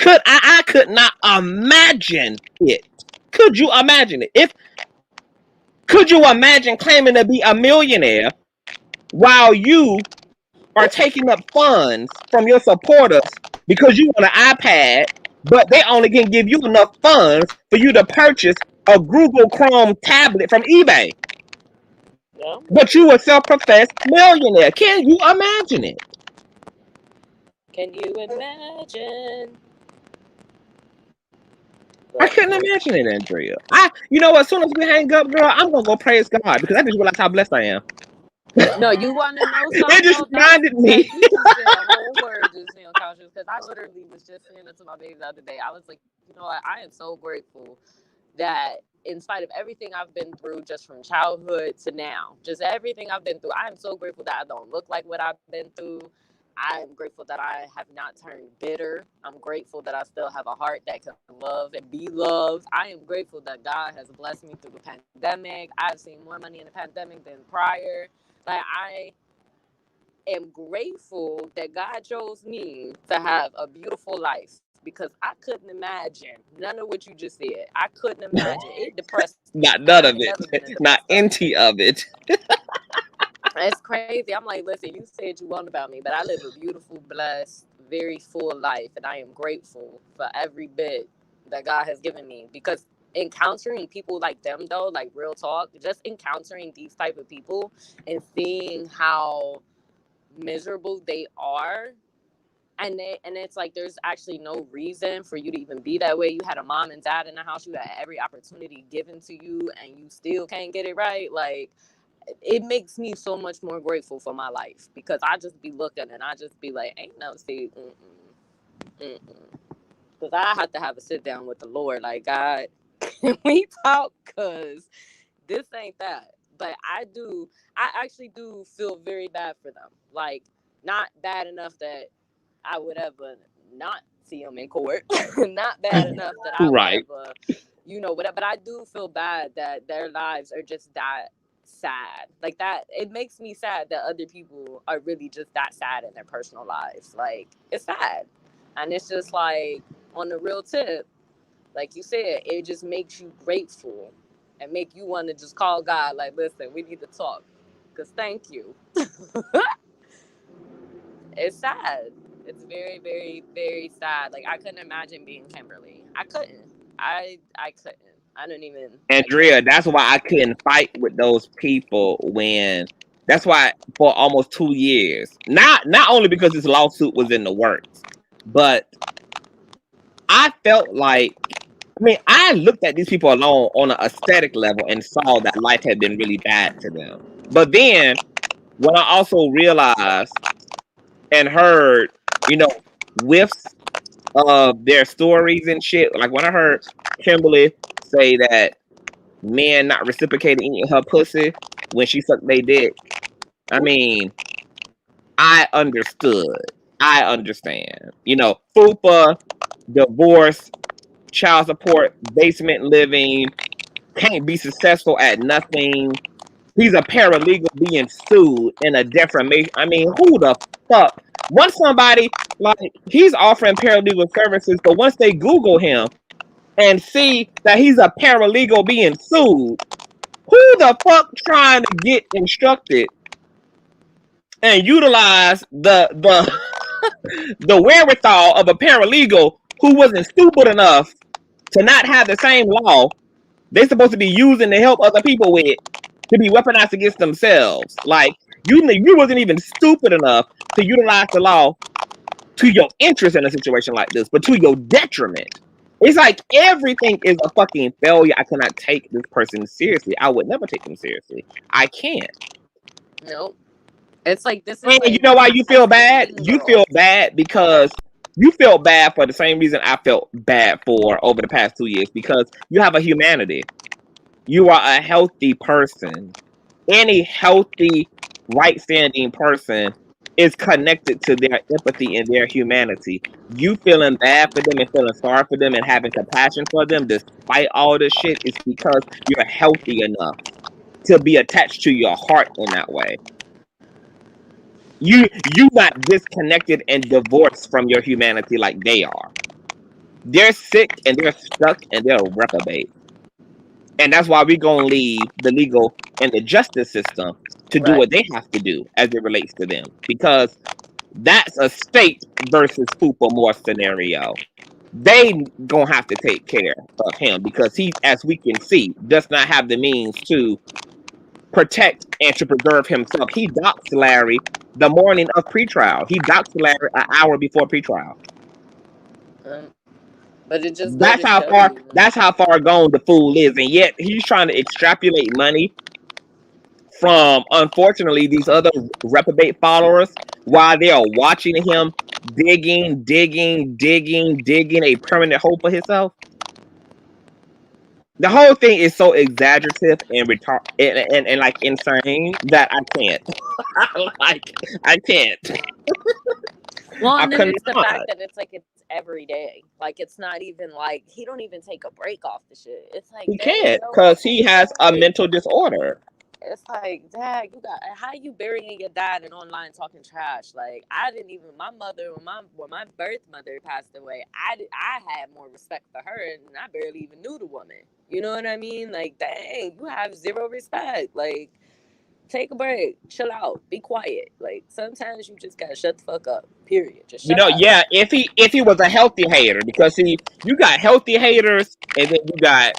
I could not imagine it. Could you imagine it? Could you imagine claiming to be a millionaire while you are taking up funds from your supporters because you want an iPad, but they only can give you enough funds for you to purchase a Google Chrome tablet from eBay? Yeah. But you a self-professed millionaire. Can you imagine it? Can you imagine? I couldn't imagine it, Andrea. You know what? As soon as we hang up, girl, I'm gonna go praise God because I just realized how blessed I am. No, you want to know something? It just reminded me. You just said a whole word just now, Conscious, because I literally was just saying it to my baby the other day. I was like, you know what? I am so grateful that in spite of everything I've been through, just from childhood to now, just everything I've been through, I am so grateful that I don't look like what I've been through. I'm grateful that I have not turned bitter. I'm grateful that I still have a heart that can love and be loved. I am grateful that God has blessed me through the pandemic. I've seen more money in the pandemic than prior. Like, I am grateful that God chose me to have a beautiful life because I couldn't imagine none of what you just said. I couldn't imagine. It depressed me. Not none of it. Not any of it. It's crazy. I'm like, listen, you said you want about me, but I live a beautiful, blessed, very full life, and I am grateful for every bit that God has given me because encountering people like them, though, like real talk, just encountering these type of people and seeing how miserable they are, and it's like there's actually no reason for you to even be that way. You had a mom and dad in the house, you had every opportunity given to you, and you still can't get it right. Like, it makes me so much more grateful for my life because I just be looking and I just be like, ain't no see, because I have to have a sit down with the Lord, like, God, can we talk? Because this ain't that. But I actually do feel very bad for them. Like, not bad enough that I would ever not see them in court. Not bad enough that I would ever, whatever. But I do feel bad that their lives are just that sad. Like, that, it makes me sad that other people are really just that sad in their personal lives. Like, it's sad. And it's just like, on the real tip, like you said, it just makes you grateful and make you want to just call God, like, listen, we need to talk. Because thank you. It's sad. It's very, very, very sad. Like, I couldn't imagine being Kimberly. I couldn't. I couldn't. I don't even. Andrea, that's why I couldn't fight with those people that's why for almost 2 years, not only because this lawsuit was in the works, but I felt like, I looked at these people alone on an aesthetic level and saw that life had been really bad to them. But then when I also realized and heard, whiffs of their stories and shit, like when I heard Kimberly say that men not reciprocating eating her pussy when she sucked their dick, I understood. I understand. FUPA, divorce, child support, basement living, can't be successful at nothing. He's a paralegal being sued in a defamation. Who the fuck? Once somebody, like, he's offering paralegal services, but once they Google him, and see that he's a paralegal being sued, who the fuck trying to get instructed and utilize the the wherewithal of a paralegal who wasn't stupid enough to not have the same law they're supposed to be using to help other people with to be weaponized against themselves? Like you wasn't even stupid enough to utilize the law to your interest in a situation like this, but to your detriment. It's like everything is a fucking failure. I cannot take this person seriously. I would never take them seriously. I can't. Nope. It's like this is And you like know why you feel bad? mean You girl. feel bad because you felt bad for the same reason I felt bad for over the past 2 years, because you have a humanity. You are a healthy person. Any healthy, right standing person is connected to their empathy and their humanity. You feeling bad for them and feeling sorry for them and having compassion for them despite all this shit is because you're healthy enough to be attached to your heart in that way. You not disconnected and divorced from your humanity like they are. They're sick and they're stuck and they're reprobate. And that's why we're gonna leave the legal and the justice system to do Right. what they have to do as it relates to them. Because that's a state versus Fupa more scenario. They gonna have to take care of him because he, as we can see, does not have the means to protect and to preserve himself. He doxed Larry the morning of pretrial. He doxed Larry an hour before pretrial. Um, but it just go to show you. That's how far gone the fool is, and yet he's trying to extrapolate money from, unfortunately, these other reprobate followers while they are watching him digging a permanent hole for himself. The whole thing is so exaggerative and and like insane that I can't. Like I can't. Well, I and then cannot. it's the fact that it's like it's every day. Like it's not even like he don't even take a break off the shit. It's like, He dang, can't yo, because take he a has a break. mental disorder. It's like, dad, you got how you burying your dad and online talking trash. Like I didn't even my mother when my birth mother passed away, I had more respect for her and I barely even knew the woman. You know what I mean? Like, dang, you have zero respect. Like, take a break, chill out, be quiet. Like sometimes you just gotta shut the fuck up. Period. Just You shut know, up. yeah, if he was a healthy hater, because see, you got healthy haters and then you got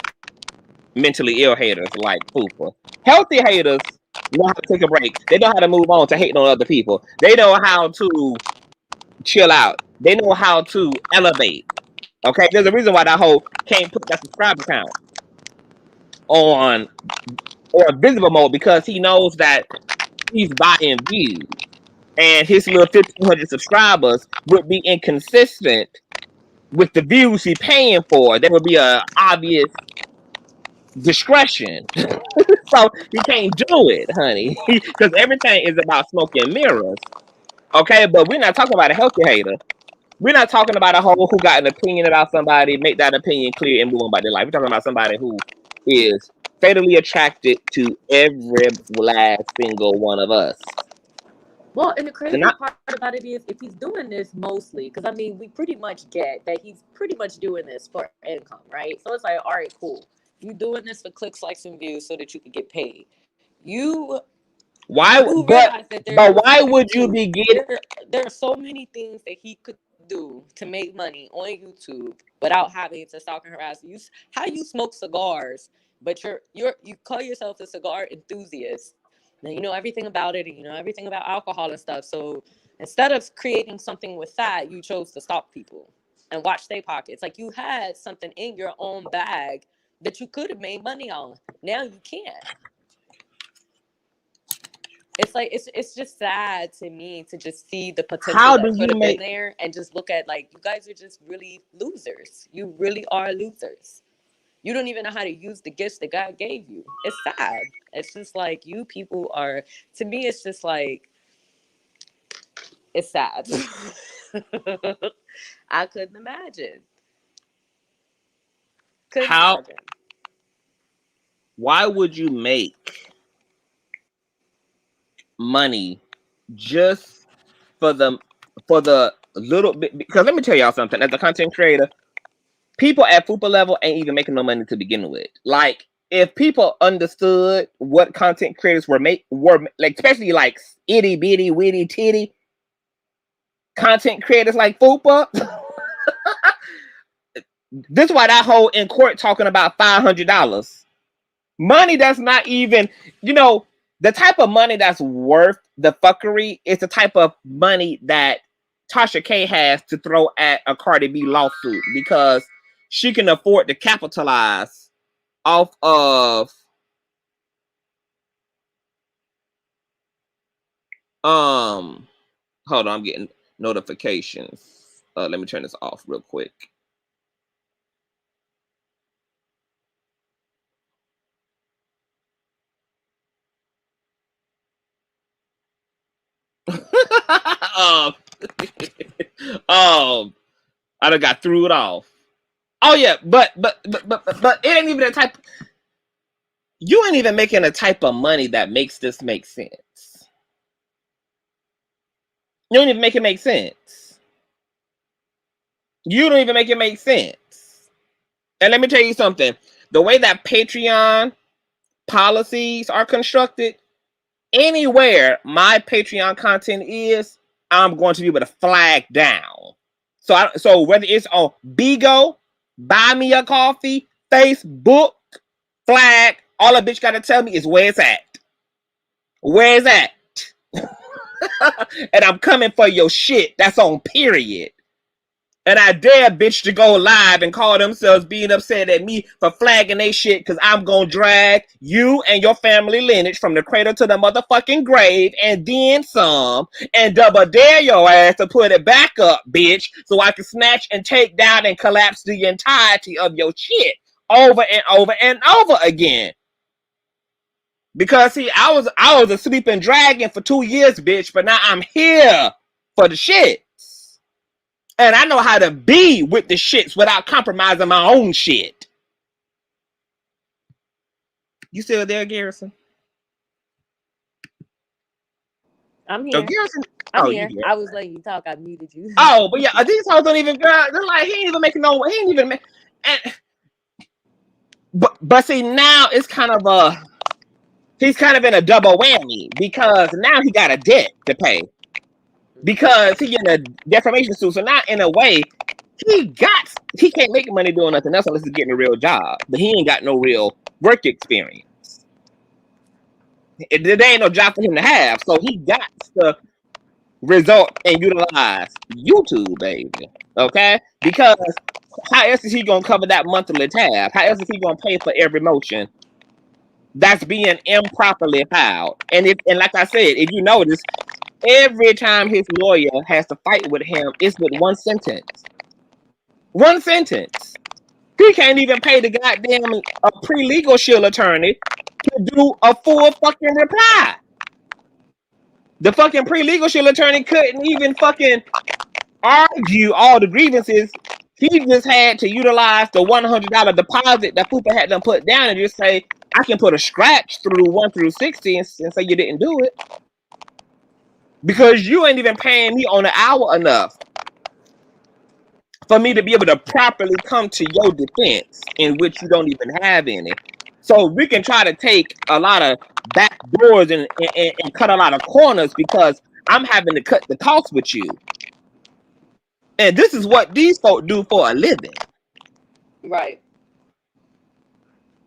mentally ill haters like Fupa. Healthy haters know how to take a break. They know how to move on to hating on other people. They know how to chill out. They know how to elevate. Okay, there's a reason why that whole can't put that subscriber count on or visible mode, because he knows that he's buying views and his little 1,500 subscribers would be inconsistent with the views he's paying for. There would be a obvious discretion. So he can't do it, honey, because everything is about smoke and mirrors. Okay, but we're not talking about a healthy hater. We're not talking about a hoe who got an opinion about somebody, make that opinion clear, and move on by their life. We're talking about somebody who is fatally attracted to every last single one of us. Well, and the They're crazy not. part about it is if he's doing this mostly, because I mean, we pretty much get that he's pretty much doing this for income, right? So it's like, all right, cool. You doing this for clicks, likes, and views so that you can get paid. You Why? do realize that But why would you be getting? there are so many things that he could do to make money on YouTube without having to stalk and harass you. How you smoke cigars, but you call yourself a cigar enthusiast. Now you know everything about it, and you know everything about alcohol and stuff. So instead of creating something with that, you chose to stalk people and watch their pockets. Like you had something in your own bag that you could have made money on. Now you can't. It's like it's just sad to me to just see the potential How do that could you have been make? there and just look at like you guys are just really losers. You really are losers. You don't even know how to use the gifts that God gave you. It's sad. It's just like you people are, to me it's just like it's sad. I couldn't imagine. Couldn't How? imagine. Why would you make money just for the little bit? Because let me tell y'all something. As a content creator, people at FUPA level ain't even making no money to begin with. Like, if people understood what content creators were like, especially like itty bitty witty titty content creators like FUPA, this is why that whole in court talking about $500 money that's not even, the type of money that's worth the fuckery is the type of money that Tasha K has to throw at a Cardi B lawsuit, because she can afford to capitalize off of hold on, I'm getting notifications. Let me turn this off real quick. I done got threw it off. Oh yeah, but it ain't even the type. You ain't even making a type of money that makes this make sense. You don't even make it make sense. You don't even make it make sense. And let me tell you something. The way that Patreon policies are constructed, anywhere my Patreon content is, I'm going to be able to flag down. So whether it's on Bigo, Buy Me a Coffee, Facebook, flag, all a bitch got to tell me is where it's at. Where it's at. And I'm coming for your shit. That's on period. And I dare bitch to go live and call themselves being upset at me for flagging they shit, because I'm gonna drag you and your family lineage from the cradle to the motherfucking grave and then some, and double dare your ass to put it back up, bitch, so I can snatch and take down and collapse the entirety of your shit over and over and over again. Because see, I was a sleeping dragon for 2 years, bitch, but now I'm here for the shit. And I know how to be with the shits without compromising my own shit. You still there, Garrison? I'm here. Garrison? I'm here. I was letting you talk. I muted you. Oh, but yeah, these hoes don't even, girl, they're like, he ain't even making no, he ain't even make, and, but see, now it's kind of he's kind of in a double whammy, because now he got a debt to pay. Because he in a defamation suit. So now, in a way, he can't make money doing nothing else unless he's getting a real job. But he ain't got no real work experience. There ain't no job for him to have. So he got to resort and utilize YouTube, baby. Okay? Because how else is he going to cover that monthly tab? How else is he going to pay for every motion that's being improperly filed? And like I said, if you notice, every time his lawyer has to fight with him, it's with one sentence. One sentence. He can't even pay the goddamn pre-legal shield attorney to do a full fucking reply. The fucking pre-legal shield attorney couldn't even fucking argue all the grievances. He just had to utilize the $100 deposit that FUPA had them put down and just say, I can put a scratch through 1 through 60 and say you didn't do it. Because you ain't even paying me on an hour enough for me to be able to properly come to your defense, in which you don't even have any. So we can try to take a lot of back doors and cut a lot of corners, because I'm having to cut the cost with you. And this is what these folk do for a living. Right.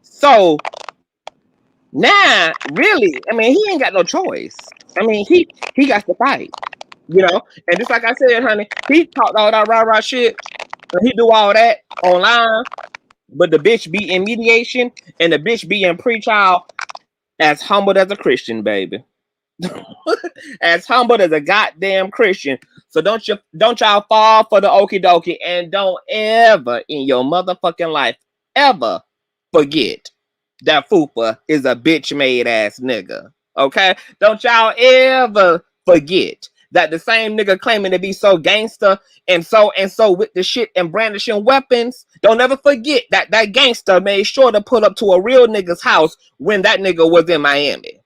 So now, really, I mean, he ain't got no choice. I mean, he got to fight. And just like I said, honey, he talked all that rah-rah shit, and he do all that online, but the bitch be in mediation, and the bitch be in pre-trial as humbled as a Christian, baby. As humbled as a goddamn Christian. So don't y'all fall for the okie dokie, and don't ever in your motherfucking life ever forget that FUPA is a bitch-made ass nigga. Okay? Don't y'all ever forget that the same nigga claiming to be so gangster and so with the shit and brandishing weapons, don't ever forget that gangster made sure to pull up to a real nigga's house when that nigga was in Miami.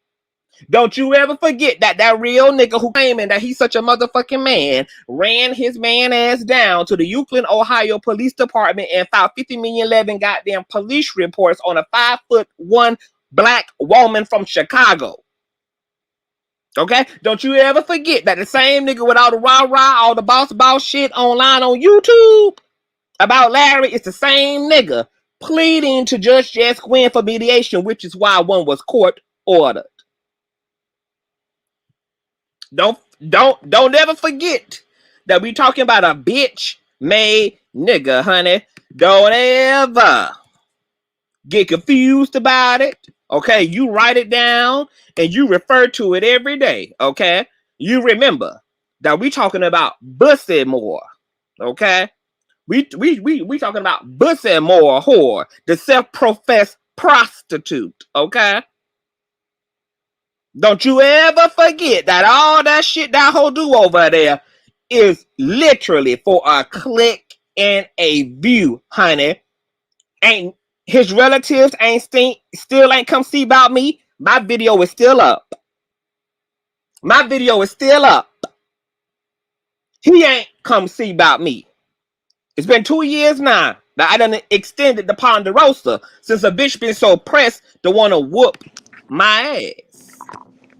Don't you ever forget that real nigga who claiming that he's such a motherfucking man ran his man ass down to the Euclid, Ohio Police Department and filed 50 million 11 goddamn police reports on a 5'1" black woman from Chicago. Okay? Don't you ever forget that the same nigga with all the rah-rah, all the boss shit online on YouTube about Larry is the same nigga pleading to Judge Jess Quinn for mediation, which is why one was court ordered. Don't ever forget that we talking about a bitch made nigga, honey. Don't ever get confused about it. Okay, you write it down and you refer to it every day. Okay, you remember that we talking about Bussy Moore. Okay, we talking about Bussy Moore whore, the self-professed prostitute. Okay. Don't you ever forget that all that shit that hoe do over there is literally for a click and a view, honey. Ain't his relatives still ain't come see about me. My video is still up. My video is still up. He ain't come see about me. It's been 2 years now that I done extended the Ponderosa since a bitch been so pressed to want to whoop my ass.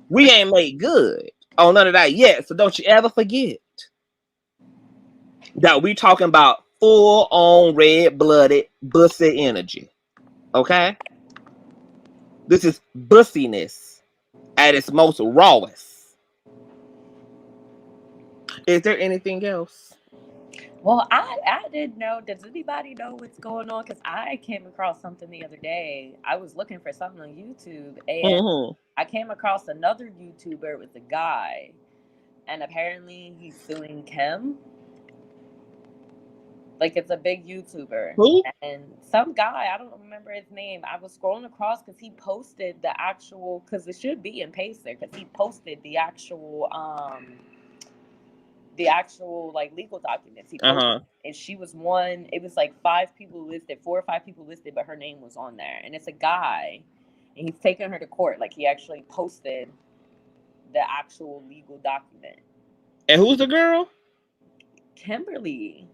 We ain't made good on none of that yet, so don't you ever forget that we talking about full-on red-blooded bussy energy. Okay? This is bussiness at its most rawest. Is there anything else? Well, I didn't know. Does anybody know what's going on? Because I came across something the other day. I was looking for something on YouTube, and I came across another YouTuber with a guy, and apparently he's suing Kim. Like, it's a big YouTuber. Who? And some guy, I don't remember his name. I was scrolling across because he posted the actual, because it should be in Pacer, because he posted the actual like legal documents. He posted, and she was one. It was like 5 people listed, 4 or 5 people listed, but her name was on there. And it's a guy, and he's taking her to court. Like, he actually posted the actual legal document. And who's the girl? Kimberly.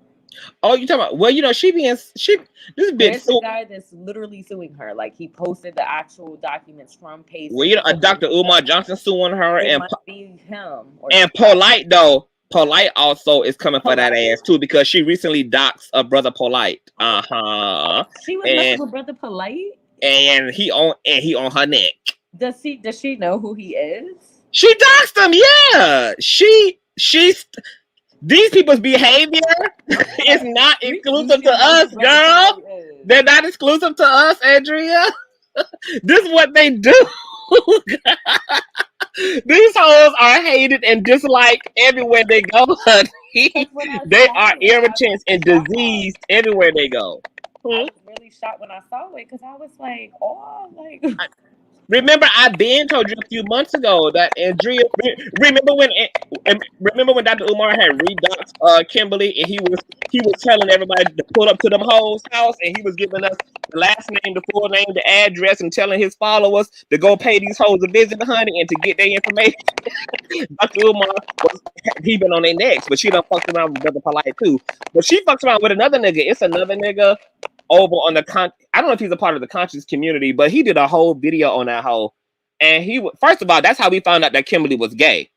Oh, you talking about? Well, you know, this bitch. There's a guy that's literally suing her. Like, he posted the actual documents from Pace. Well, you know, Dr. Umar Johnson suing her, it and must be him. And Polite though. Polite also is coming for that ass too, because she recently doxed a brother Polite. She was messing with brother Polite, and he on her neck. Does she know who he is? She doxed him. Yeah, she's. These people's behavior is not exclusive to us, girl. They're not exclusive to us, Andrea. This is what they do. These hoes are hated and disliked everywhere they go. They are irritants and diseased everywhere they go. I was really shocked when I saw it, because I was like, oh, like. Remember, I been told you a few months ago that Andrea. Remember when Dr. Umar had redoxed Kimberly, and he was telling everybody to pull up to them hoes' house, and he was giving us the last name, the full name, the address, and telling his followers to go pay these hoes a visit, honey, and to get their information. Dr. Umar he been on their necks, but she done fucked around with Brother Polite too. But she fucks around with another nigga. It's another nigga over on the I don't know if he's a part of the conscious community, but he did a whole video on that hoe. And first of all, that's how we found out that Kimberly was gay,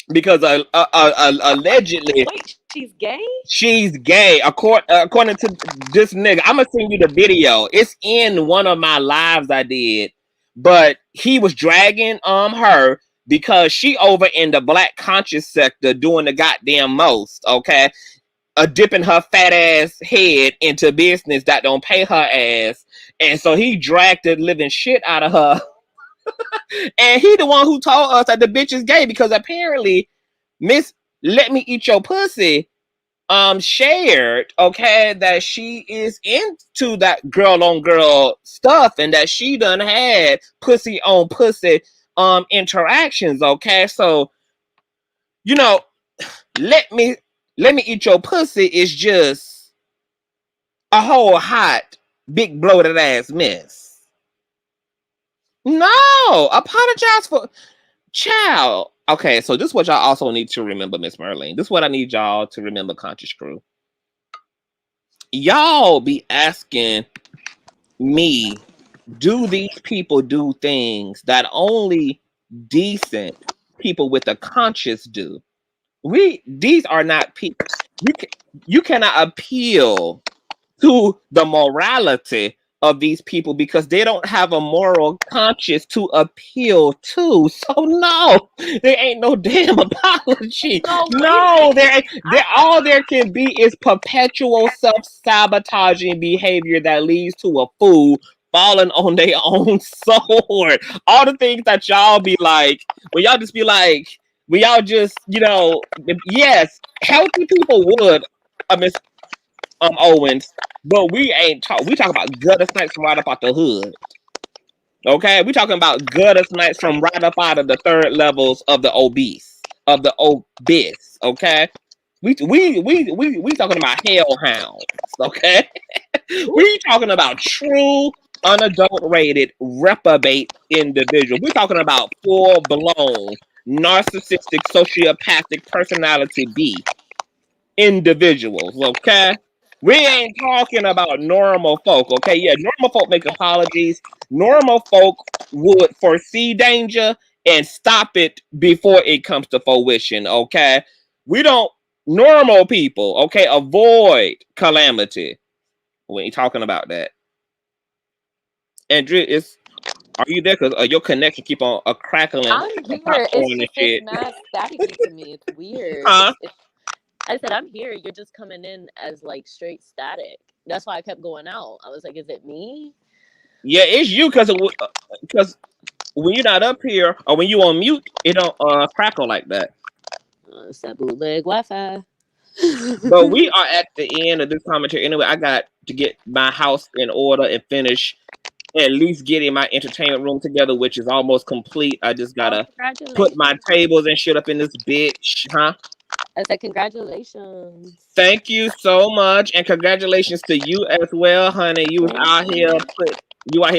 because allegedly. Wait, she's gay? She's gay, according to this nigga. I'm gonna send you the video. It's in one of my lives I did, but he was dragging her because she over in the black conscious sector doing the goddamn most. Okay. Dipping her fat ass head into business that don't pay her ass, and so he dragged the living shit out of her. And he the one who told us that the bitch is gay, because apparently Miss Let Me Eat Your Pussy shared, okay, that she is into that girl on girl stuff, and that she done had pussy on pussy interactions. Okay, so you know, let me eat your pussy is just a whole hot, big bloated ass mess. No, apologize for child. Okay, so this is what y'all also need to remember, Miss Merlene. This is what I need y'all to remember, Conscious Crew. Y'all be asking me, do these people do things that only decent people with a conscience do? These are not people. You cannot appeal to the morality of these people because they don't have a moral conscience to appeal to. So no, there ain't no damn apology. No, all there can be is perpetual self-sabotaging behavior that leads to a fool falling on their own sword. All the things that y'all be like, when y'all just be like, when y'all just, yes, healthy people would, Miss Owens, but we ain't talk. We talk about gutter snipes from right up out the hood. Okay, we talking about gutter snipes from right up out of the third levels of the obese, Okay, we talking about hellhounds. Okay, we talking about true unadulterated reprobate individuals. We're talking about full blown narcissistic sociopathic personality B individuals. Okay. We ain't talking about normal folk, okay? Yeah, normal folk make apologies. Normal folk would foresee danger and stop it before it comes to fruition, okay? We don't, normal people, okay, avoid calamity. We ain't talking about that. Andrea, are you there? Because your connection keep on crackling. I'm here. It's mad staticky to me. It's weird. Huh? I said, I'm here. You're just coming in as like straight static. That's why I kept going out. I was like, is it me? Yeah, it's you because when you're not up here or when you on mute, it don't crackle like that. It's that bootleg Wi-Fi. But we are at the end of this commentary anyway. I got to get my house in order and finish at least getting my entertainment room together, which is almost complete. I just gotta put my tables and shit up in this bitch, huh? I said congratulations. Thank you so much, and congratulations to you as well, honey. You was out here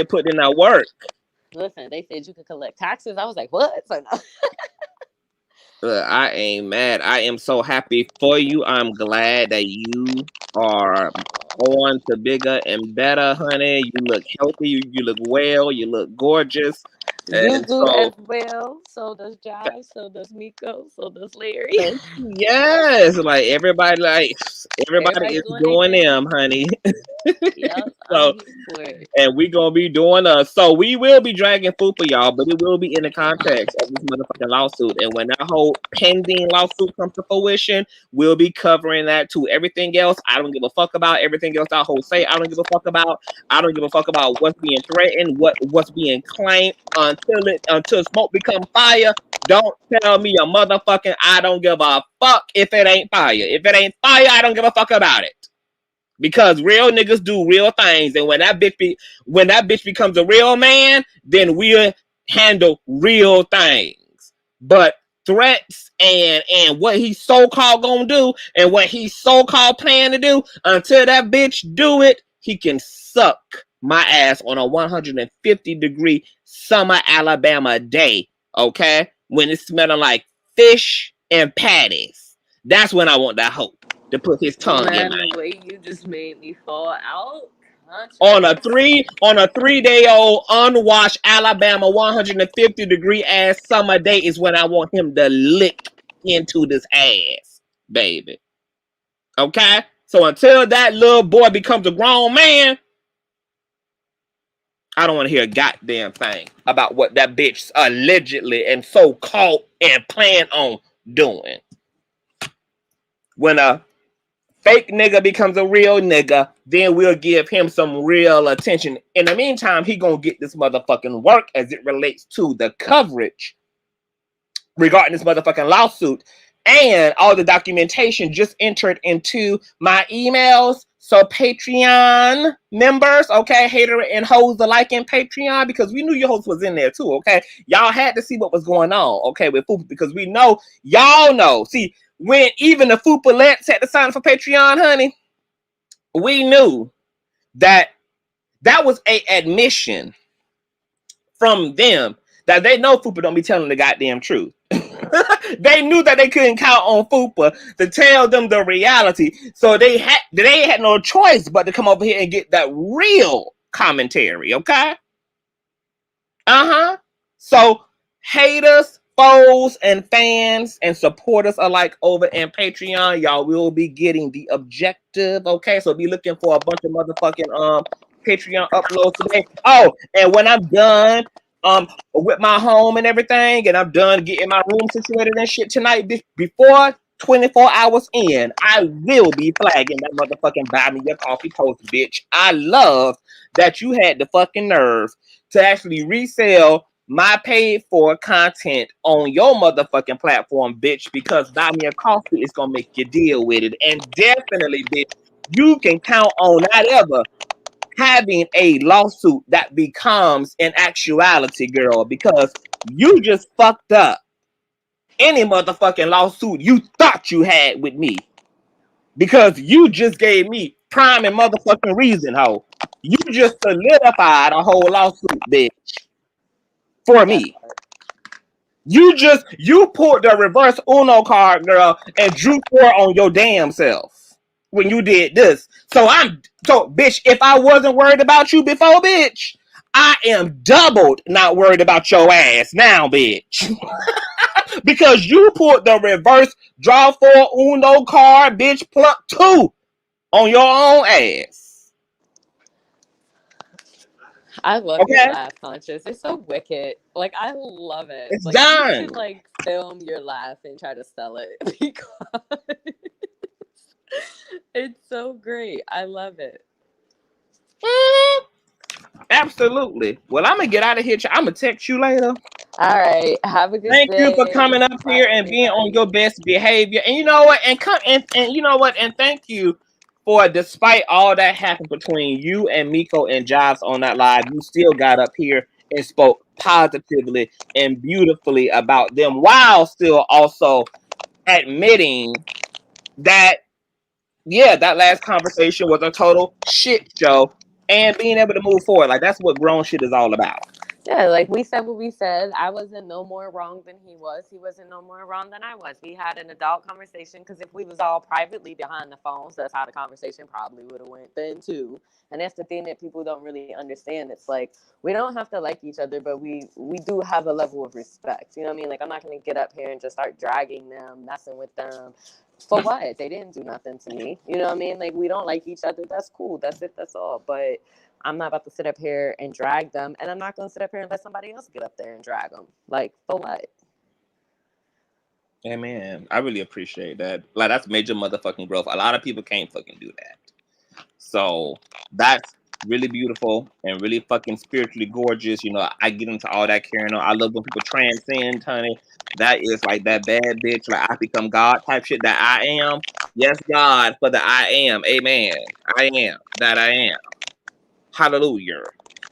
putting in that work. Listen, they said you could collect taxes. I was like, what? So no. I ain't mad. I am so happy for you. I'm glad that you are on to bigger and better, honey. You look healthy. You look well. You look gorgeous. You do as well. So does Jives. So does Miko. So does Larry. Yes, like everybody is doing them, honey. Yep, So, and we gonna be doing so we will be dragging food for y'all, but it will be in the context of this motherfucking lawsuit. And when that whole pending lawsuit comes to fruition, we'll be covering that too. Everything else, I don't give a fuck about. Everything else that whole say, I don't give a fuck about. I don't give a fuck about what's being threatened, what's being claimed until smoke become fire. Don't tell me a motherfucking I don't give a fuck if it ain't fire. If it ain't fire, I don't give a fuck about it. Because real niggas do real things, and when that bitch becomes a real man, then we'll handle real things. But threats and what he's so-called gonna do and what he's so-called planning to do, until that bitch do it, he can suck my ass on a 150-degree summer Alabama day, okay? When it's smelling like fish and patties. That's when I want that hoe to put his tongue in my the way you just made me fall out. on a 3-day-old unwashed Alabama 150-degree ass summer day is when I want him to lick into this ass, baby. Okay? So until that little boy becomes a grown man, I don't want to hear a goddamn thing about what that bitch allegedly and so-called and plan on doing. When a fake nigga becomes a real nigga, then we'll give him some real attention. In the meantime, he gonna get this motherfucking work as it relates to the coverage regarding this motherfucking lawsuit. And all the documentation just entered into my emails. So Patreon members, okay, hater and hoes alike in Patreon, because we knew your host was in there too, okay? Y'all had to see what was going on, okay, with Fupa, because we know, y'all know. See, when even the Fupalettes had to sign up for Patreon, honey, we knew that was a admission from them that they know Fupa don't be telling the goddamn truth. They knew that they couldn't count on Fupa to tell them the reality, so they had no choice but to come over here and get that real commentary. Okay. So haters, foes, and fans and supporters alike over in Patreon, y'all will be getting the objective. Okay, so be looking for a bunch of motherfucking Patreon uploads today. Oh, and when I'm done with my home and everything, and I'm done getting my room situated and shit tonight, before 24 hours in, I will be flagging that motherfucking buy me your coffee post, bitch. I love that you had the fucking nerve to actually resell my paid for content on your motherfucking platform, bitch, because buy me a coffee is gonna make you deal with it. And definitely, bitch, you can count on not ever having a lawsuit that becomes an actuality, girl, because you just fucked up any motherfucking lawsuit you thought you had with me, because you just gave me prime and motherfucking reason, ho. You just solidified a whole lawsuit, bitch, for me. You pulled the reverse Uno card, girl, and drew 4 on your damn self when you did this. So bitch, if I wasn't worried about you before, bitch, I am doubled not worried about your ass now, bitch. Because you pulled the reverse draw 4 Uno card, bitch, pluck 2 on your own ass. I love your laugh, Conscious. It's so wicked. Like, I love it. It's like, done. You should, like, film your laugh and try to sell it because it's so great. I love it. Absolutely. Well, I'm going to get out of here. I'm going to text you later. All right. Have a good day. Thank you for coming up here and being on your best behavior. And you know what? And you know what? And thank you for, despite all that happened between you and Miko and Jives on that live, you still got up here and spoke positively and beautifully about them, while still also admitting that, yeah, that last conversation was a total shit show, and being able to move forward. Like, that's what grown shit is all about. Yeah, like we said what we said. I wasn't no more wrong than he was. He wasn't no more wrong than I was. We had an adult conversation, because if we was all privately behind the phones, that's how the conversation probably would have went then too. And that's the thing that people don't really understand. It's like, we don't have to like each other, but we do have a level of respect. You know what I mean? Like, I'm not going to get up here and just start dragging them, messing with them. For what? They didn't do nothing to me. You know what I mean? Like, we don't like each other. That's cool. That's it. That's all. But I'm not about to sit up here and drag them, and I'm not going to sit up here and let somebody else get up there and drag them. Like, for what? Yeah, man, I really appreciate that. Like, that's major motherfucking growth. A lot of people can't fucking do that. So that's really beautiful and really fucking spiritually gorgeous. You know, I get into all that carrying on. I love when people transcend, honey. That is like that bad bitch, like I become God type shit that I am. Yes, God, for the I am. Amen. I am that I am. Hallelujah.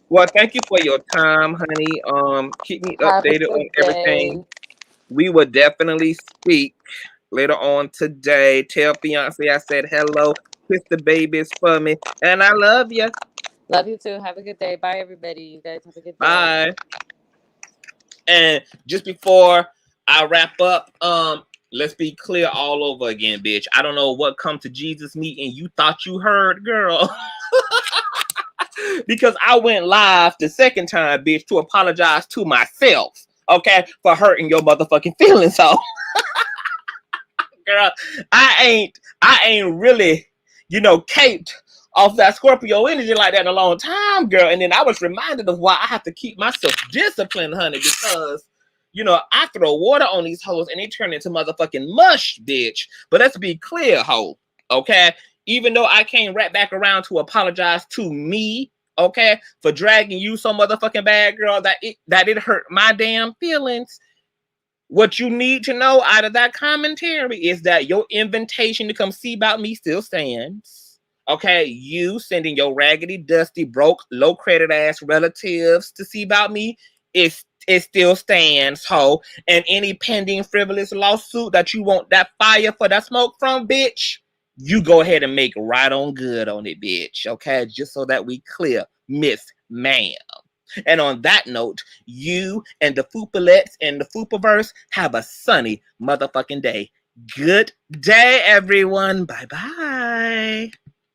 Well, thank you for your time, honey. Keep me updated on everything. We will definitely speak later on today. Tell fiance I said hello. Kiss the babies for me, and I love you. Love you too. Have a good day. Bye, everybody. You guys have a good day. Bye. And just before I wrap up, let's be clear all over again, bitch. I don't know what come to Jesus meeting you thought you heard, girl. Because I went live the second time, bitch, to apologize to myself, okay, for hurting your motherfucking feelings. So, girl, I ain't really, caped off that Scorpio energy like that in a long time, girl. And then I was reminded of why I have to keep myself disciplined, honey, because, I throw water on these hoes and they turn into motherfucking mush, bitch. But let's be clear, ho, okay? Even though I came right back around to apologize to me, okay, for dragging you so motherfucking bad, girl, that it hurt my damn feelings. What you need to know out of that commentary is that your invitation to come see about me still stands. Okay, you sending your raggedy, dusty, broke, low credit ass relatives to see about me, it still stands, ho. And any pending frivolous lawsuit that you want that fire for that smoke from, bitch, you go ahead and make right on good on it, bitch. Okay, just so that we clear, Miss Ma'am. And on that note, you and the Foopalettes and the Foopaverse have a sunny motherfucking day. Good day, everyone. Bye-bye.